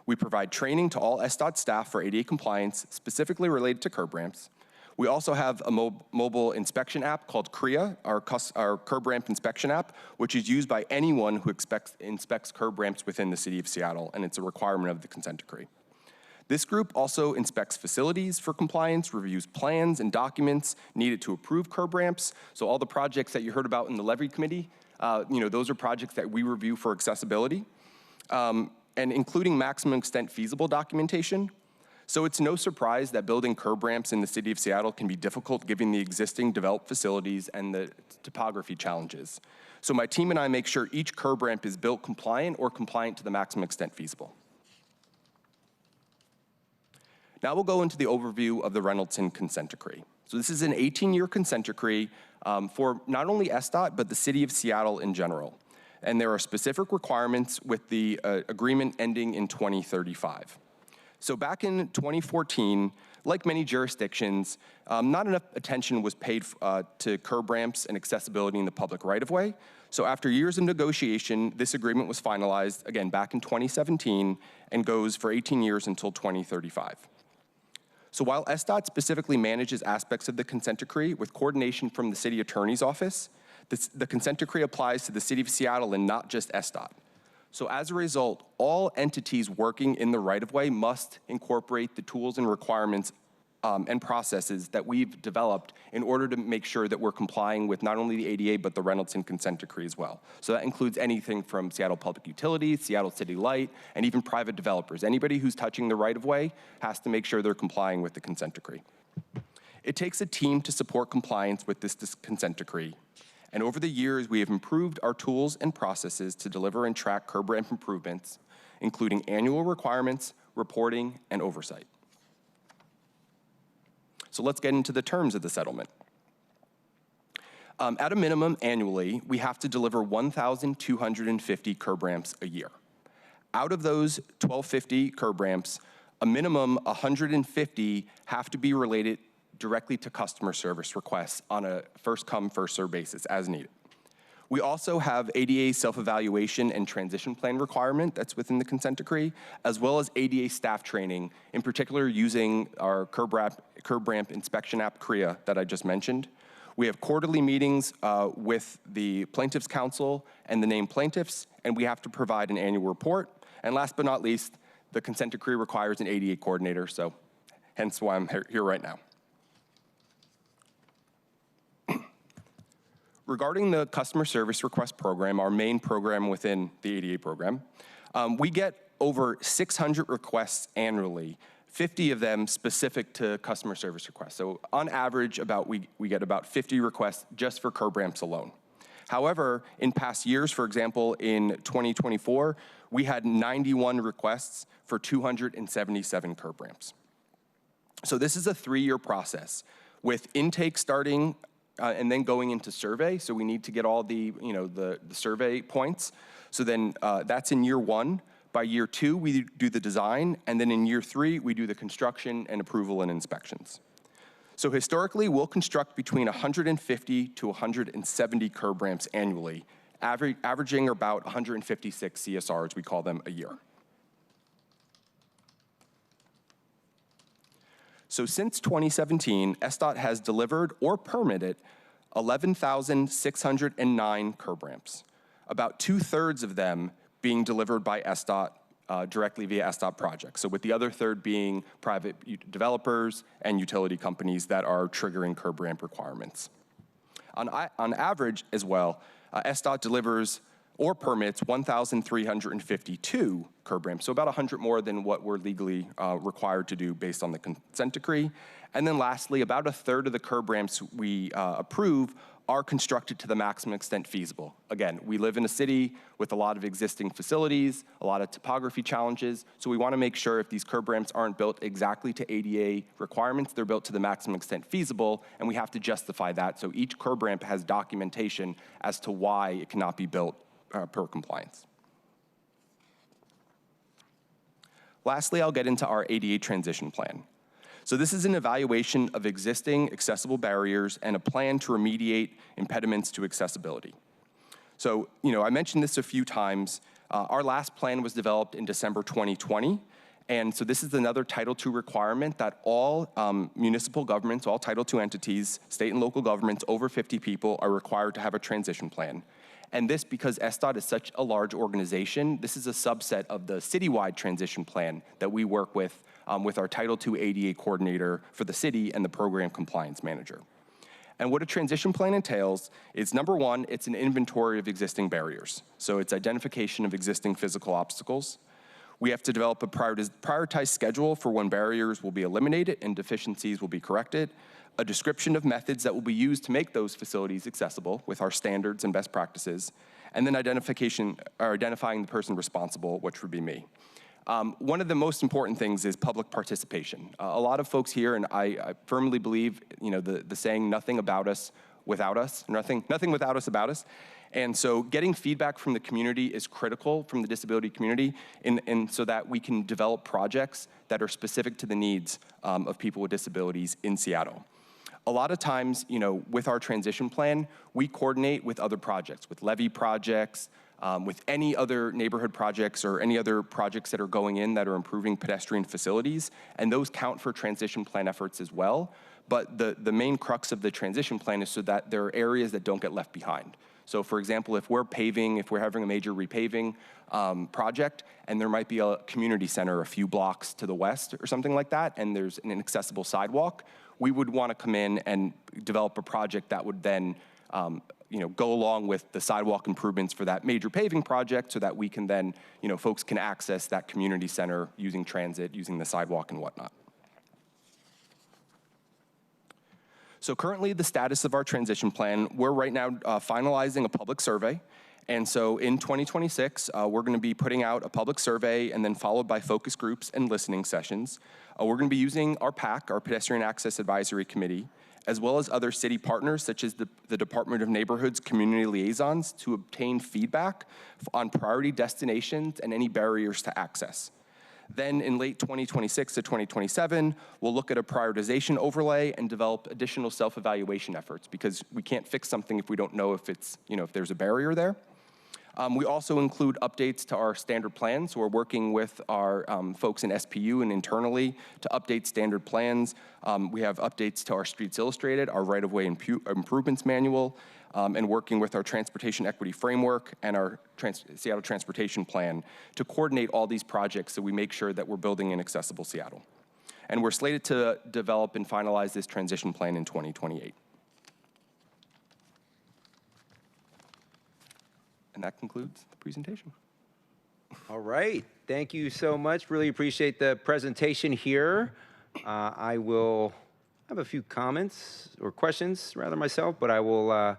[SPEAKER 14] We provide training to all SDOT staff for ADA compliance, specifically related to curb ramps. We also have a mobile inspection app called CREA, our curb ramp inspection app, which is used by anyone who inspects curb ramps within the city of Seattle, and it's a requirement of the consent decree. This group also inspects facilities for compliance, reviews plans and documents needed to approve curb ramps. So all the projects that you heard about in the Levy committee, those are projects that we review for accessibility, and including maximum extent feasible documentation. So it's no surprise that building curb ramps in the city of Seattle can be difficult given the existing developed facilities and the topography challenges. So my team and I make sure each curb ramp is built compliant or compliant to the maximum extent feasible. Now we'll go into the overview of the Reynoldson consent decree. So this is an 18-year consent decree for not only SDOT, but the city of Seattle in general. And there are specific requirements with the agreement ending in 2035. So back in 2014, like many jurisdictions, not enough attention was paid to curb ramps and accessibility in the public right-of-way. So after years of negotiation, this agreement was finalized, again, back in 2017, and goes for 18 years until 2035. So while SDOT specifically manages aspects of the consent decree with coordination from the city attorney's office, the consent decree applies to the city of Seattle and not just SDOT. So as a result, all entities working in the right-of-way must incorporate the tools and requirements and processes that we've developed in order to make sure that we're complying with not only the ADA, but the Reynoldson consent decree as well. So that includes anything from Seattle Public Utilities, Seattle City Light, and even private developers. Anybody who's touching the right-of-way has to make sure they're complying with the consent decree. It takes a team to support compliance with this consent decree. And over the years, we have improved our tools and processes to deliver and track curb ramp improvements, including annual requirements, reporting, and oversight. So let's get into the terms of the settlement. At a minimum, annually, we have to deliver 1,250 curb ramps a year. Out of those 1,250 curb ramps, a minimum 150 have to be related directly to customer service requests on a first-come, first-served basis as needed. We also have ADA self-evaluation and transition plan requirement that's within the consent decree, as well as ADA staff training, in particular using our curb ramp inspection app, CREA, that I just mentioned. We have quarterly meetings with the plaintiffs' counsel and the named plaintiffs, and we have to provide an annual report. And last but not least, the consent decree requires an ADA coordinator, so hence why I'm here right now. Regarding the customer service request program, our main program within the ADA program, we get over 600 requests annually, 50 of them specific to customer service requests. So on average, we get about 50 requests just for curb ramps alone. However, in past years, for example, in 2024, we had 91 requests for 277 curb ramps. So this is a 3-year process with intake starting and then going into survey. So we need to get all the survey points. So then that's in year 1. By year 2, we do the design. And then in year 3, we do the construction and approval and inspections. So historically, we'll construct between 150 to 170 curb ramps annually, averaging about 156 CSRs, we call them, a year. So since 2017, SDOT has delivered or permitted 11,609 curb ramps, about 2/3 of them being delivered by SDOT directly via SDOT projects. So with the other third being private developers and utility companies that are triggering curb ramp requirements. On average as well, SDOT delivers or permits 1,352 curb ramps, so about 100 more than what we're legally required to do based on the consent decree. And then lastly, about a third of the curb ramps we approve are constructed to the maximum extent feasible. Again, we live in a city with a lot of existing facilities, a lot of topography challenges, so we want to make sure if these curb ramps aren't built exactly to ADA requirements, they're built to the maximum extent feasible, and we have to justify that. So each curb ramp has documentation as to why it cannot be built per compliance. Lastly, I'll get into our ADA transition plan. So this is an evaluation of existing accessible barriers and a plan to remediate impediments to accessibility. So, I mentioned this a few times. Our last plan was developed in December 2020. And so this is another Title II requirement that all municipal governments, all Title II entities, state and local governments over 50 people are required to have a transition plan. And this, because SDOT is such a large organization, this is a subset of the citywide transition plan that we work with our Title II ADA coordinator for the city and the program compliance manager. And what a transition plan entails is, number one, it's an inventory of existing barriers. So it's identification of existing physical obstacles. We have to develop a prioritized schedule for when barriers will be eliminated and deficiencies will be corrected, a description of methods that will be used to make those facilities accessible with our standards and best practices, and then identifying the person responsible, which would be me. One of the most important things is public participation. A lot of folks here, and I firmly believe, the saying, nothing about us without us, nothing without us about us. And so getting feedback from the community is critical, from the disability community, and so that we can develop projects that are specific to the needs of people with disabilities in Seattle. A lot of times, with our transition plan, we coordinate with other projects, with Levy projects, with any other neighborhood projects or any other projects that are going in that are improving pedestrian facilities, and those count for transition plan efforts as well. But the main crux of the transition plan is so that there are areas that don't get left behind. So for example, if we're having a major repaving project, and there might be a community center a few blocks to the west or something like that, and there's an inaccessible sidewalk, we would want to come in and develop a project that would then go along with the sidewalk improvements for that major paving project so that we can then, folks can access that community center using transit, using the sidewalk and whatnot. So currently the status of our transition plan, we're right now finalizing a public survey. And so in 2026, we're going to be putting out a public survey and then followed by focus groups and listening sessions. We're going to be using our PAC, our Pedestrian Access Advisory Committee, as well as other city partners such as the Department of Neighborhood's community liaisons to obtain feedback on priority destinations and any barriers to access. Then in late 2026 to 2027, we'll look at a prioritization overlay and develop additional self-evaluation efforts because we can't fix something if we don't know if it's, if there's a barrier there. We also include updates to our standard plans. So we're working with our folks in SPU and internally to update standard plans. We have updates to our Streets Illustrated, our right-of-way improvements manual, and working with our transportation equity framework and our Seattle Transportation Plan to coordinate all these projects so we make sure that we're building an accessible Seattle. And we're slated to develop and finalize this transition plan in 2028. And that concludes the presentation.
[SPEAKER 2] All right, thank you so much. Really appreciate the presentation here. I will have a few comments or questions rather myself, but I will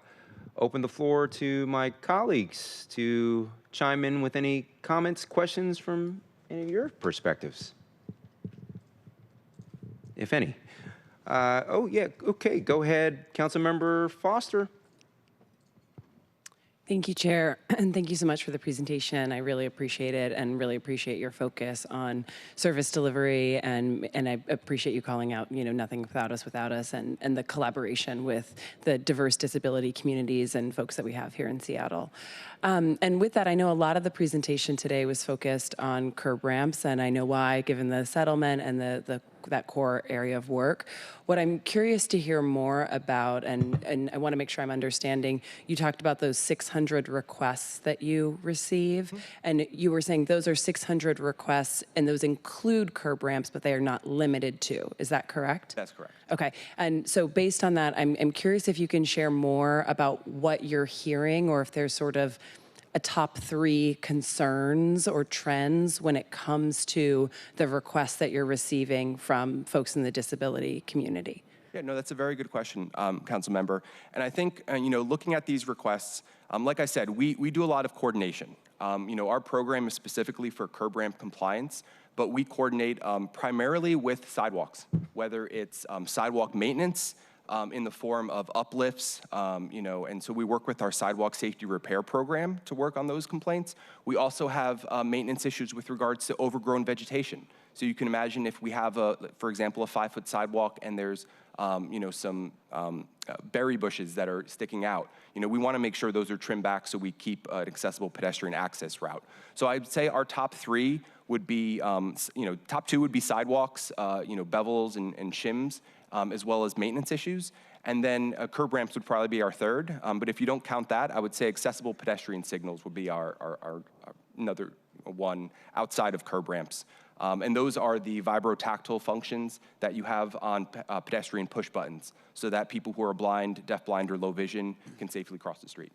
[SPEAKER 2] open the floor to my colleagues to chime in with any comments, questions from any of your perspectives, if any. Oh yeah, okay, go ahead, Councilmember Foster.
[SPEAKER 9] Thank you, Chair, and thank you so much for the presentation. I really appreciate it and really appreciate your focus on service delivery, and I appreciate you calling out, nothing without us, and the collaboration with the diverse disability communities and folks that we have here in Seattle. And with that, I know a lot of the presentation today was focused on curb ramps, and I know why, given the settlement and that core area of work. What I'm curious to hear more about, and I want to make sure I'm understanding, you talked about those 600 requests that you receive, and you were saying those are 600 requests, and those include curb ramps, but they are not limited to. Is that correct?
[SPEAKER 14] That's correct.
[SPEAKER 9] Okay, and so based on that, I'm curious if you can share more about what you're hearing, or if there's sort of a top 3 concerns or trends when it comes to the requests that you're receiving from folks in the disability community?
[SPEAKER 14] Yeah, no, that's a very good question, Council Member. And I think, looking at these requests, like I said, we do a lot of coordination. Our program is specifically for curb ramp compliance, but we coordinate primarily with sidewalks, whether it's sidewalk maintenance in the form of uplifts, and so we work with our sidewalk safety repair program to work on those complaints. We also have maintenance issues with regards to overgrown vegetation. So you can imagine if we have, for example, a 5-foot sidewalk and there's some berry bushes that are sticking out. We want to make sure those are trimmed back so we keep an accessible pedestrian access route. So I'd say our top 3 would be, top 2 would be sidewalks, bevels and shims, as well as maintenance issues. And then curb ramps would probably be our 3rd. But if you don't count that, I would say accessible pedestrian signals would be our another one outside of curb ramps. And those are the vibrotactile functions that you have on pedestrian push buttons so that people who are blind, deafblind, or low vision can safely cross the street.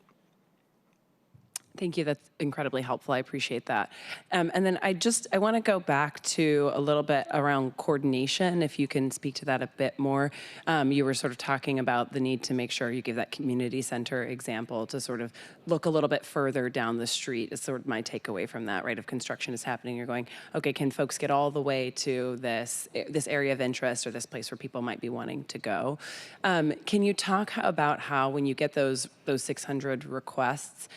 [SPEAKER 9] Thank you. That's incredibly helpful. I appreciate that. And then I want to go back to a little bit around coordination, if you can speak to that a bit more. You were sort of talking about the need to make sure you give that community center example to sort of look a little bit further down the street is sort of my takeaway from that, right? If construction is happening, you're going, okay, can folks get all the way to this area of interest or this place where people might be wanting to go? Can you talk about how when you get those 600 requests,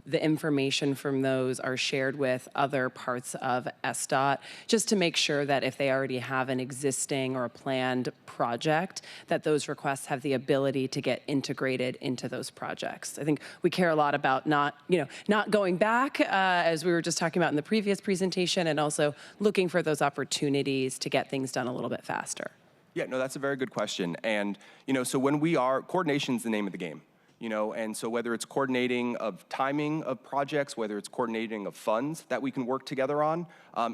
[SPEAKER 9] the information from those are shared with other parts of SDOT, just to make sure that if they already have an existing or a planned project, that those requests have the ability to get integrated into those projects. I think we care a lot about not going back, as we were just talking about in the previous presentation, and also looking for those opportunities to get things done a little bit faster.
[SPEAKER 14] Yeah, no, that's a very good question. And, so when coordination's the name of the game. And so whether it's coordinating of timing of projects, whether it's coordinating of funds that we can work together on,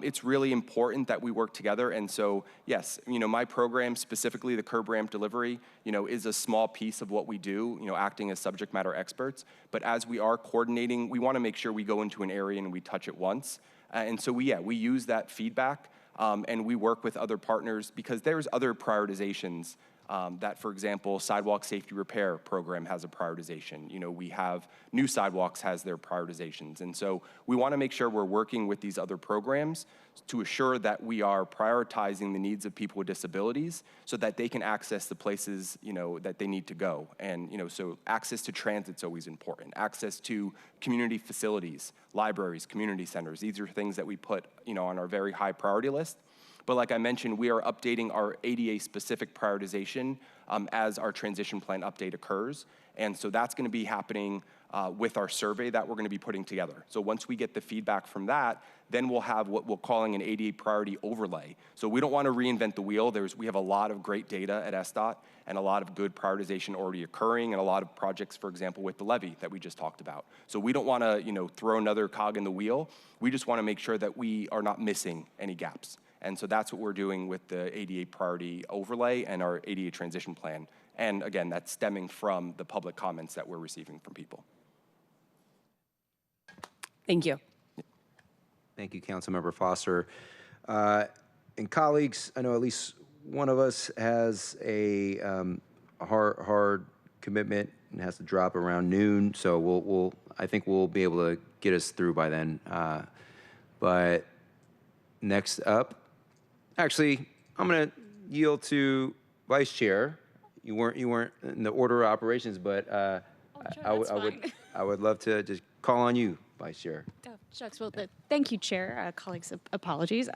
[SPEAKER 14] it's really important that we work together. And so, yes, my program, specifically the curb ramp delivery, is a small piece of what we do, acting as subject matter experts. But as we are coordinating, we want to make sure we go into an area and we touch it once. And so we use that feedback and we work with other partners because there's other prioritizations that, for example, sidewalk safety repair program has a prioritization. We have new sidewalks has their prioritizations. And so we want to make sure we're working with these other programs to assure that we are prioritizing the needs of people with disabilities so that they can access the places, that they need to go. And, so access to transit's always important. Access to community facilities, libraries, community centers. These are things that we put, on our very high priority list. But like I mentioned, we are updating our ADA-specific prioritization as our transition plan update occurs. And so that's going to be happening with our survey that we're going to be putting together. So once we get the feedback from that, then we'll have what we're calling an ADA priority overlay. So we don't want to reinvent the wheel. We have a lot of great data at SDOT and a lot of good prioritization already occurring and a lot of projects, for example, with the Levy that we just talked about. So we don't want to, throw another cog in the wheel. We just want to make sure that we are not missing any gaps. And so that's what we're doing with the ADA priority overlay and our ADA transition plan. And again, that's stemming from the public comments that we're receiving from people.
[SPEAKER 9] Thank you.
[SPEAKER 2] Thank you, Councilmember Foster. And colleagues, I know at least one of us has a hard commitment and has to drop around noon. So I think we'll be able to get us through by then. But next up, actually, I'm going to yield to Vice Chair. You weren't in the order of operations, but I would love to just call on you, Vice Chair.
[SPEAKER 11] Oh, shucks. Well, thank you, Chair. Colleagues, apologies.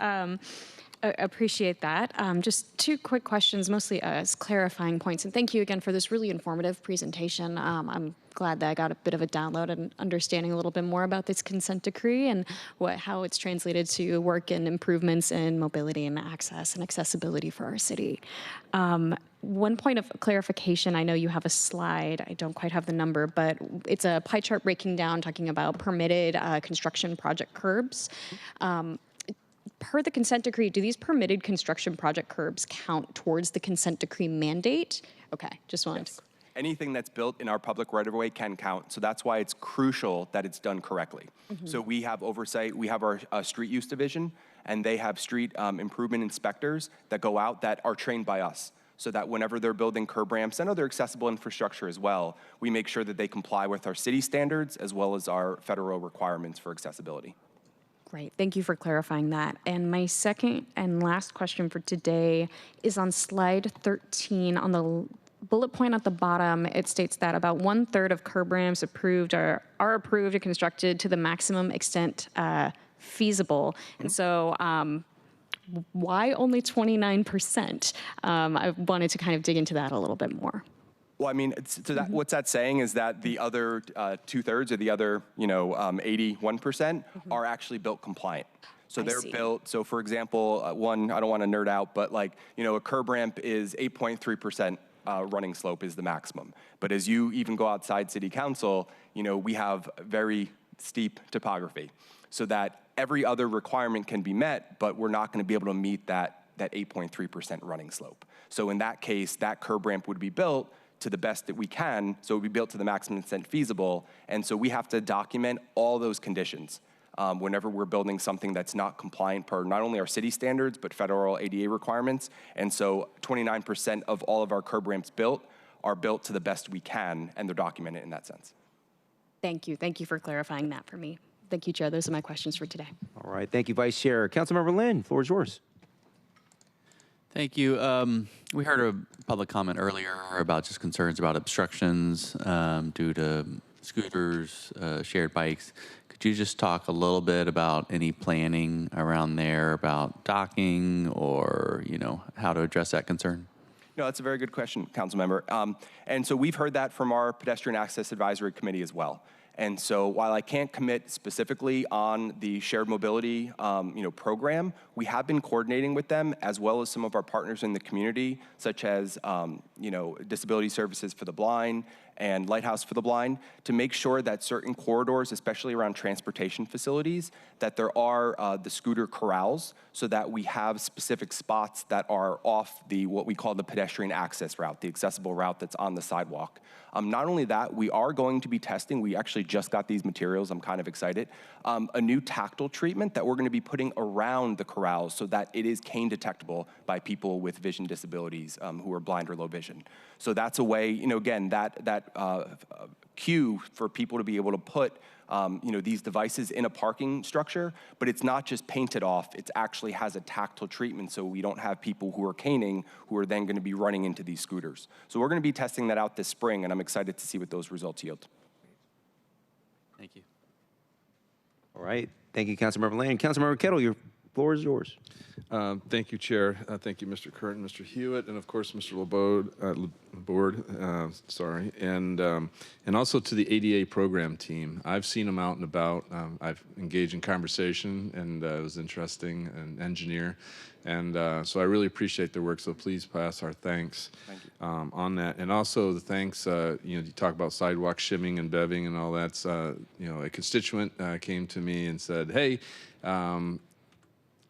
[SPEAKER 11] Appreciate that. Just 2 quick questions, mostly as clarifying points. And thank you again for this really informative presentation. I'm glad that I got a bit of a download and understanding a little bit more about this consent decree and how it's translated to work and improvements in mobility and access and accessibility for our city. One point of clarification, I know you have a slide, I don't quite have the number, but it's a pie chart breaking down, talking about permitted construction project curbs. Per the consent decree, do these permitted construction project curbs count towards the consent decree mandate? Okay, just wanted to.
[SPEAKER 14] anything that's built in our public right-of-way can count. So that's why it's crucial that it's done correctly. So we have oversight. We have our street use division, and they have street improvement inspectors that go out that are trained by us, so that whenever they're building curb ramps and other accessible infrastructure as well, we make sure that they comply with our city standards as well as our federal requirements for accessibility.
[SPEAKER 11] Great, thank you for clarifying that. And my second and last question for today is on slide 13. On the bullet point at the bottom, it states that about 1/3 of curb ramps approved are approved and constructed to the maximum extent feasible. And so why only 29%? I wanted to kind of dig into that a little bit more.
[SPEAKER 14] Well, I mean, so that, what's that saying is that the other 2/3 or the other, 81% are actually built compliant. So they're built. So for example, one, I don't want to nerd out, but like, a curb ramp is 8.3% running slope is the maximum. But as you even go outside city council, we have very steep topography, so that every other requirement can be met, but we're not going to be able to meet that 8.3% running slope. So in that case, that curb ramp would be built to the best that we can, so it would be built to the maximum extent feasible. And so we have to document all those conditions whenever we're building something that's not compliant per not only our city standards, but federal ADA requirements. And so 29% of all of our curb ramps built are built to the best we can, and they're documented in that sense.
[SPEAKER 11] Thank you. Thank you for clarifying that for me. Thank you, Chair. Those are my questions for today.
[SPEAKER 2] All right. Thank you, Vice Chair. Councilmember Lynn, floor is yours.
[SPEAKER 12] Thank you. We heard a public comment earlier about just concerns about obstructions due to scooters, shared bikes. Could you just talk a little bit about any planning around there about docking or, how to address that concern?
[SPEAKER 14] No, that's a very good question, Councilmember. And so we've heard that from our Pedestrian Access Advisory Committee as well. And so while I can't commit specifically on the shared mobility program, we have been coordinating with them as well as some of our partners in the community, such as Disability Services for the Blind and Lighthouse for the Blind, to make sure that certain corridors, especially around transportation facilities, that there are the scooter corrals, so that we have specific spots that are off what we call the pedestrian access route, the accessible route that's on the sidewalk. Not only that, we are going to be testing, we actually just got these materials, I'm kind of excited, a new tactile treatment that we're going to be putting around the corrals so that it is cane detectable by people with vision disabilities who are blind or low vision. So that's a way, again, that cue for people to be able to put these devices in a parking structure, but it's not just painted off, it actually has a tactile treatment, so we don't have people who are caning who are then going to be running into these scooters. So we're going to be testing that out this spring, and I'm excited to see what those results yield.
[SPEAKER 12] Thank you.
[SPEAKER 2] All right. Thank you, Councilmember Lane. Councilmember Kettle, your floor is yours.
[SPEAKER 10] Thank you, Chair. Thank you, Mr. Curtin, Mr. Hewitt, and of course, Mr. Laborde, sorry, and also to the ADA program team. I've seen them out and about. I've engaged in conversation, and it was interesting, and engineer, and so I really appreciate their work. So please pass our thanks on that, and also the thanks. You talk about sidewalk shimming and bevving and all that. A constituent came to me and said, "Hey."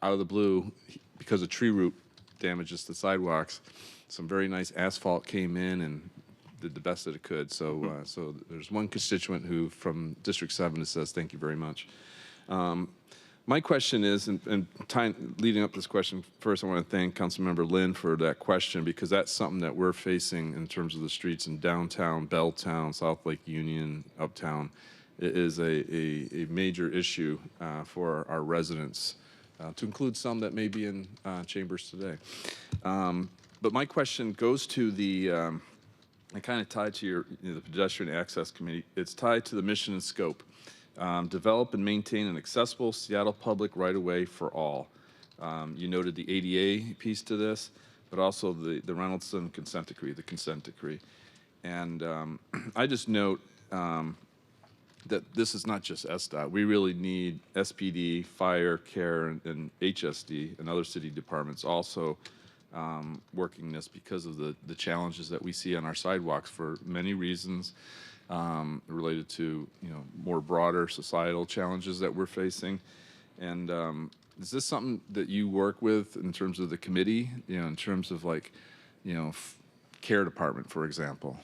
[SPEAKER 10] Out of the blue, because of tree root damages to sidewalks, some very nice asphalt came in and did the best that it could. So, so there's one constituent who from District 7 that says thank you very much. My question is, and leading up this question, first I want to thank Councilmember Lynn for that question, because that's something that we're facing in terms of the streets in downtown, Belltown, South Lake Union, Uptown. It is a major issue for our residents. To include some that may be in chambers today. But my question goes to and kind of tied to the Pedestrian Access Committee. It's tied to the mission and scope. Develop and maintain an accessible Seattle public right-of-way for all. You noted the ADA piece to this, but also the Reynoldston consent decree, And I just note that this is not just SDOT. We really need SPD, fire, care, and HSD and other city departments also working this because of the challenges that we see on our sidewalks for many reasons related to more broader societal challenges that we're facing. And is this something that you work with in terms of the committee? In terms of care department, for example.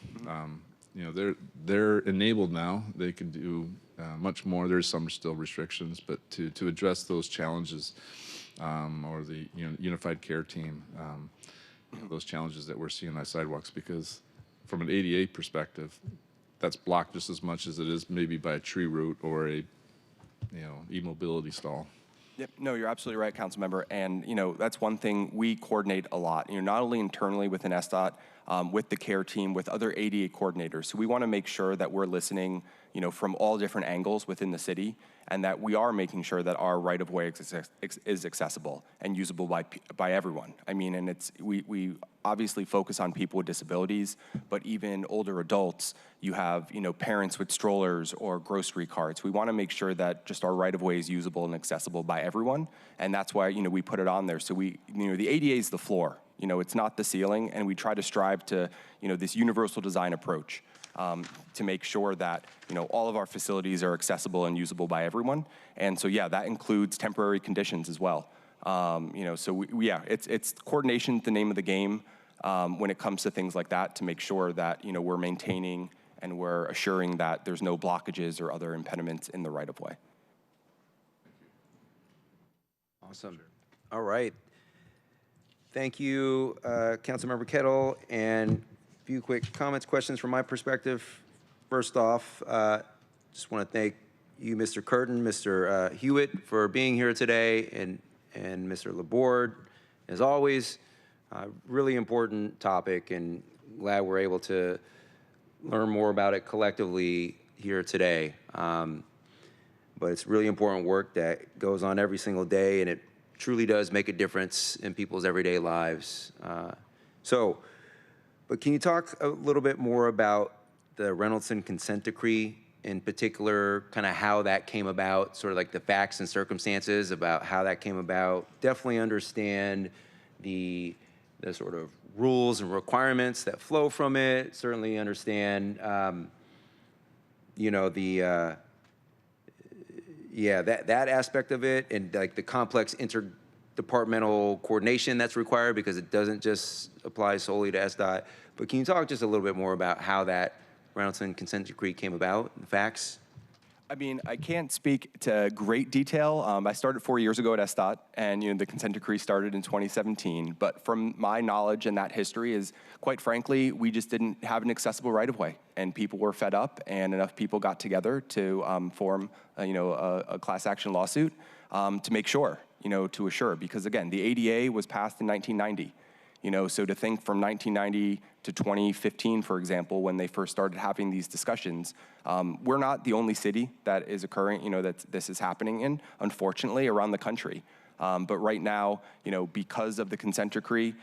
[SPEAKER 10] You know, they're enabled now. They can do much more. There's some still restrictions, but to address those challenges, or the unified care team, those challenges that we're seeing on sidewalks, because from an ADA perspective, that's blocked just as much as it is maybe by a tree root or a e-mobility stall.
[SPEAKER 14] Yep. No, you're absolutely right, Councilmember. And, that's one thing we coordinate a lot, not only internally within SDOT, with the care team, with other ADA coordinators. So we want to make sure that we're listening, from all different angles within the city, and that we are making sure that our right-of-way is accessible and usable by everyone. I mean, and we obviously focus on people with disabilities, but even older adults, you have, parents with strollers or grocery carts. We want to make sure that just our right-of-way is usable and accessible by everyone, and that's why, we put it on there. So the ADA is the floor, it's not the ceiling, and we try to strive to, this universal design approach. To make sure that all of our facilities are accessible and usable by everyone, and so that includes temporary conditions as well. So it's coordination, the name of the game when it comes to things like that, to make sure that we're maintaining and we're assuring that there's no blockages or other impediments in the right of way.
[SPEAKER 2] Awesome. All right. Thank you, Councilmember Kettle. And few quick comments, questions from my perspective. First off, just want to thank you, Mr. Curtin, Mr. Hewitt, for being here today, and Mr. Laborde, as always. Really important topic, and glad we're able to learn more about it collectively here today. But it's really important work that goes on every single day, and it truly does make a difference in people's everyday lives. But can you talk a little bit more about the Reynoldston consent decree, in particular, kind of how that came about, sort of like the facts and circumstances about how that came about? Definitely understand the sort of rules and requirements that flow from it. Certainly understand, that aspect of it, and like the complex interdepartmental coordination that's required, because it doesn't just apply solely to SDOT. But can you talk just a little bit more about how that Reynoldston consent decree came about, the facts?
[SPEAKER 14] I mean, I can't speak to great detail. I started 4 years ago at SDOT, and the consent decree started in 2017. But from my knowledge and that history is, quite frankly, we just didn't have an accessible right-of-way, and people were fed up, and enough people got together to form, a class action lawsuit to make sure, to assure. Because again, the ADA was passed in 1990. So to think from 1990 to 2015, for example, when they first started having these discussions, we're not the only city that is occurring, that this is happening in, unfortunately, around the country. But right now, because of the consent decree,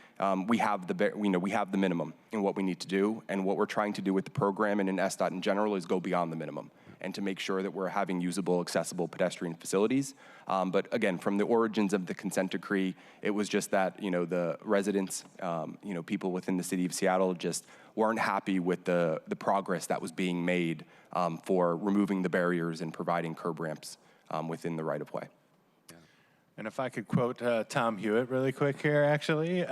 [SPEAKER 14] we have the minimum in what we need to do, and what we're trying to do with the program and in SDOT in general is go beyond the minimum, and to make sure that we're having usable, accessible pedestrian facilities. But again, from the origins of the consent decree, it was just that, the residents, people within the city of Seattle just weren't happy with the progress that was being made for removing the barriers and providing curb ramps within the right-of-way.
[SPEAKER 13] And if I could quote Tom Hewitt really quick here, actually.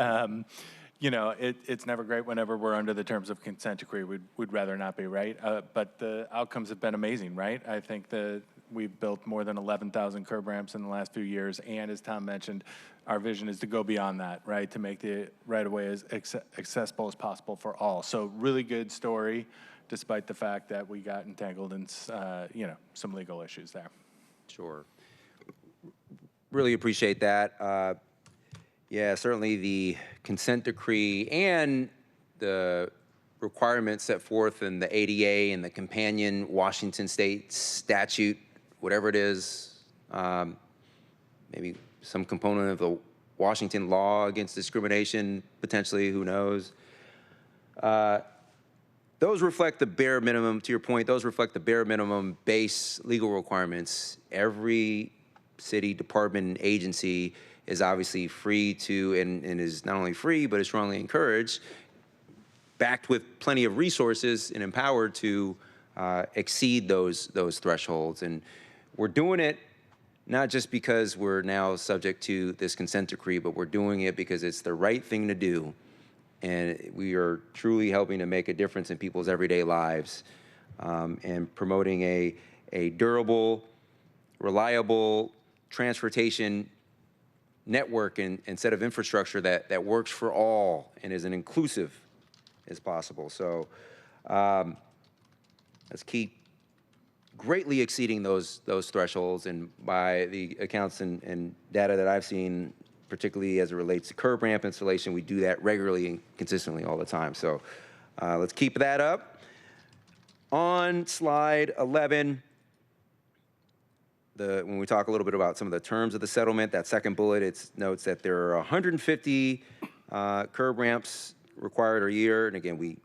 [SPEAKER 13] It's never great whenever we're under the terms of consent decree. We'd rather not be, right? But the outcomes have been amazing, right? I think that we've built more than 11,000 curb ramps in the last few years. And as Tom mentioned, our vision is to go beyond that, right? To make the right-of-way as accessible as possible for all. So really good story, despite the fact that we got entangled in, some legal issues there.
[SPEAKER 2] Sure. Really appreciate that. Certainly the consent decree and the requirements set forth in the ADA and the companion Washington state statute, whatever it is, maybe some component of the Washington law against discrimination, potentially, who knows. Those reflect the bare minimum, to your point, those reflect the bare minimum base legal requirements. Every city, department, and agency is obviously free to, and is not only free, but is strongly encouraged, backed with plenty of resources and empowered to exceed those thresholds. And we're doing it not just because we're now subject to this consent decree, but we're doing it because it's the right thing to do. and we are truly helping to make a difference in people's everyday lives, and promoting a durable, reliable transportation network and set of infrastructure that works for all and is as inclusive as possible. So let's keep greatly exceeding those thresholds, and by the accounts and data that I've seen, particularly as it relates to curb ramp installation, we do that regularly and consistently all the time. So let's keep that up. On slide 11, when we talk a little bit about some of the terms of the settlement, that second bullet, it notes that there are 150 curb ramps required a year. And again, we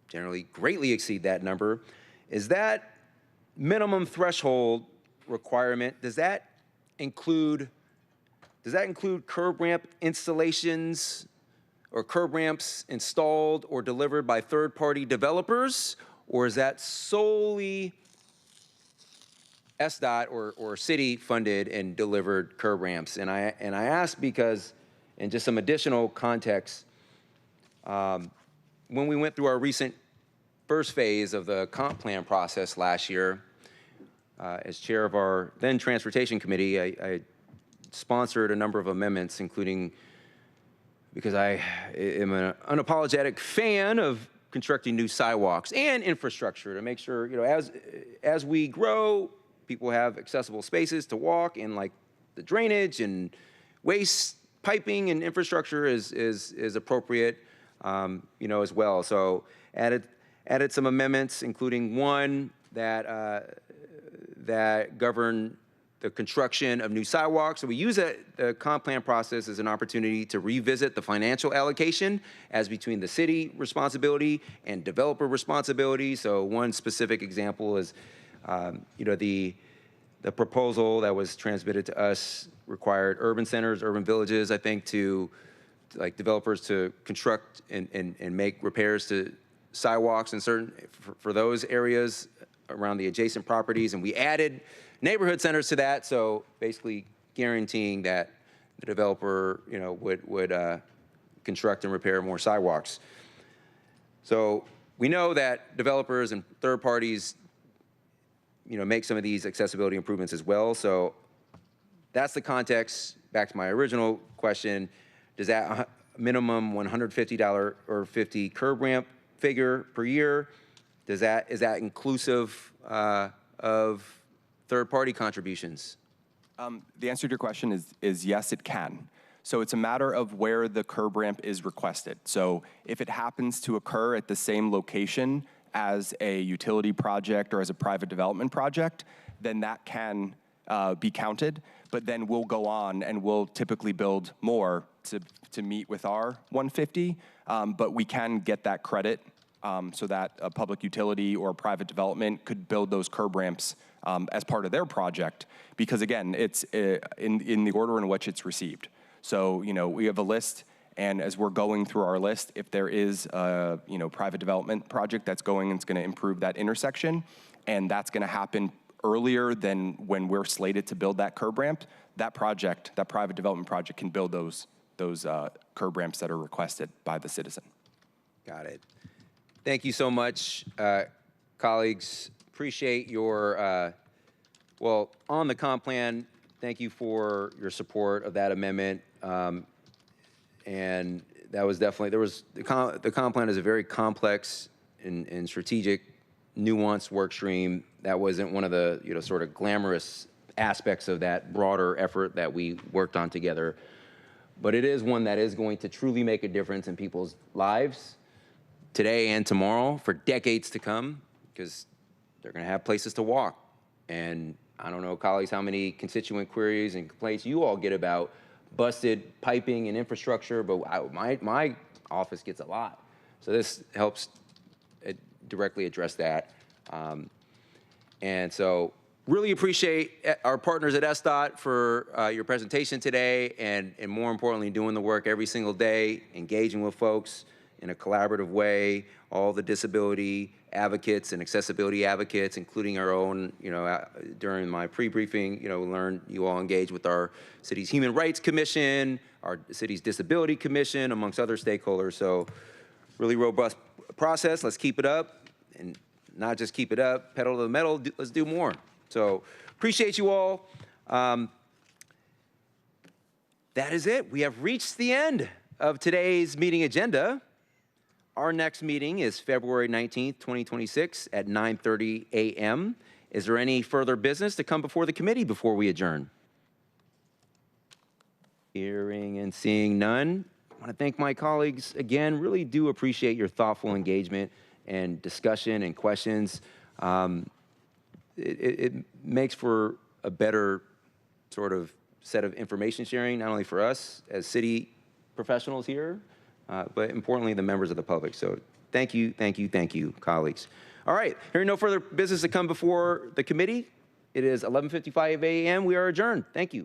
[SPEAKER 2] generally greatly exceed that number. Is that minimum threshold requirement, does that include curb ramp installations or curb ramps installed or delivered by third-party developers, or is that solely SDOT or city-funded and delivered curb ramps? And I ask because, in just some additional context, when we went through our recent first phase of the comp plan process last year, as chair of our then Transportation Committee, I sponsored a number of amendments, including, because I am an unapologetic fan of constructing new sidewalks and infrastructure to make sure, as we grow, people have accessible spaces to walk, and like the drainage and waste piping and infrastructure is appropriate, as well. So added some amendments, including one that govern the construction of new sidewalks. So we use the comp plan process as an opportunity to revisit the financial allocation as between the city responsibility and developer responsibility. So one specific example is, the proposal that was transmitted to us required urban centers, urban villages, I think, to like developers to construct and make repairs to sidewalks in certain, for those areas around the adjacent properties. And we added neighborhood centers to that, so basically guaranteeing that the developer, would construct and repair more sidewalks. So we know that developers and third parties, make some of these accessibility improvements as well. So that's the context. Back to my original question, does that minimum $150 or 50 curb ramp figure per year, is that inclusive of third-party contributions?
[SPEAKER 14] The answer to your question is yes, it can. So it's a matter of where the curb ramp is requested. So if it happens to occur at the same location as a utility project or as a private development project, then that can be counted. But then we'll go on and we'll typically build more to meet with our 150. But we can get that credit so that a public utility or private development could build those curb ramps as part of their project, because again, it's in the order in which it's received. So, we have a list, and as we're going through our list, if there is a, private development project that's going and it's gonna improve that intersection, and that's gonna happen earlier than when we're slated to build that curb ramp, that private development project can build those curb ramps that are requested by the citizen.
[SPEAKER 2] Got it. Thank you so much, colleagues. Appreciate your, on the comp plan, thank you for your support of that amendment. And that was definitely, the comp plan is a very complex and strategic, nuanced work stream. That wasn't one of the, sort of glamorous aspects of that broader effort that we worked on together. But it is one that is going to truly make a difference in people's lives today and tomorrow for decades to come, because they're going to have places to walk. And I don't know, colleagues, how many constituent queries and complaints you all get about busted piping and infrastructure, but my office gets a lot. So this helps directly address that. And so really appreciate our partners at SDOT for your presentation today, and more importantly, doing the work every single day, engaging with folks in a collaborative way, all the disability advocates and accessibility advocates, including our own, during my pre-briefing, learned you all engage with our city's Human Rights Commission, our city's Disability Commission, amongst other stakeholders. So Really robust process. Let's keep it up, and not just keep it up, pedal to the metal, let's do more. So appreciate you all. That is it. We have reached the end of today's meeting agenda. Our next meeting is February 19th, 2026 at 9:30 a.m. Is there any further business to come before the committee before we adjourn? Hearing and seeing none. I want to thank my colleagues again. Really do appreciate your thoughtful engagement and discussion and questions. It makes for a better sort of set of information sharing, not only for us as city professionals here, but importantly, the members of the public. So thank you, colleagues. All right, hearing no further business to come before the committee, it is 11:55 a.m. We are adjourned. Thank you.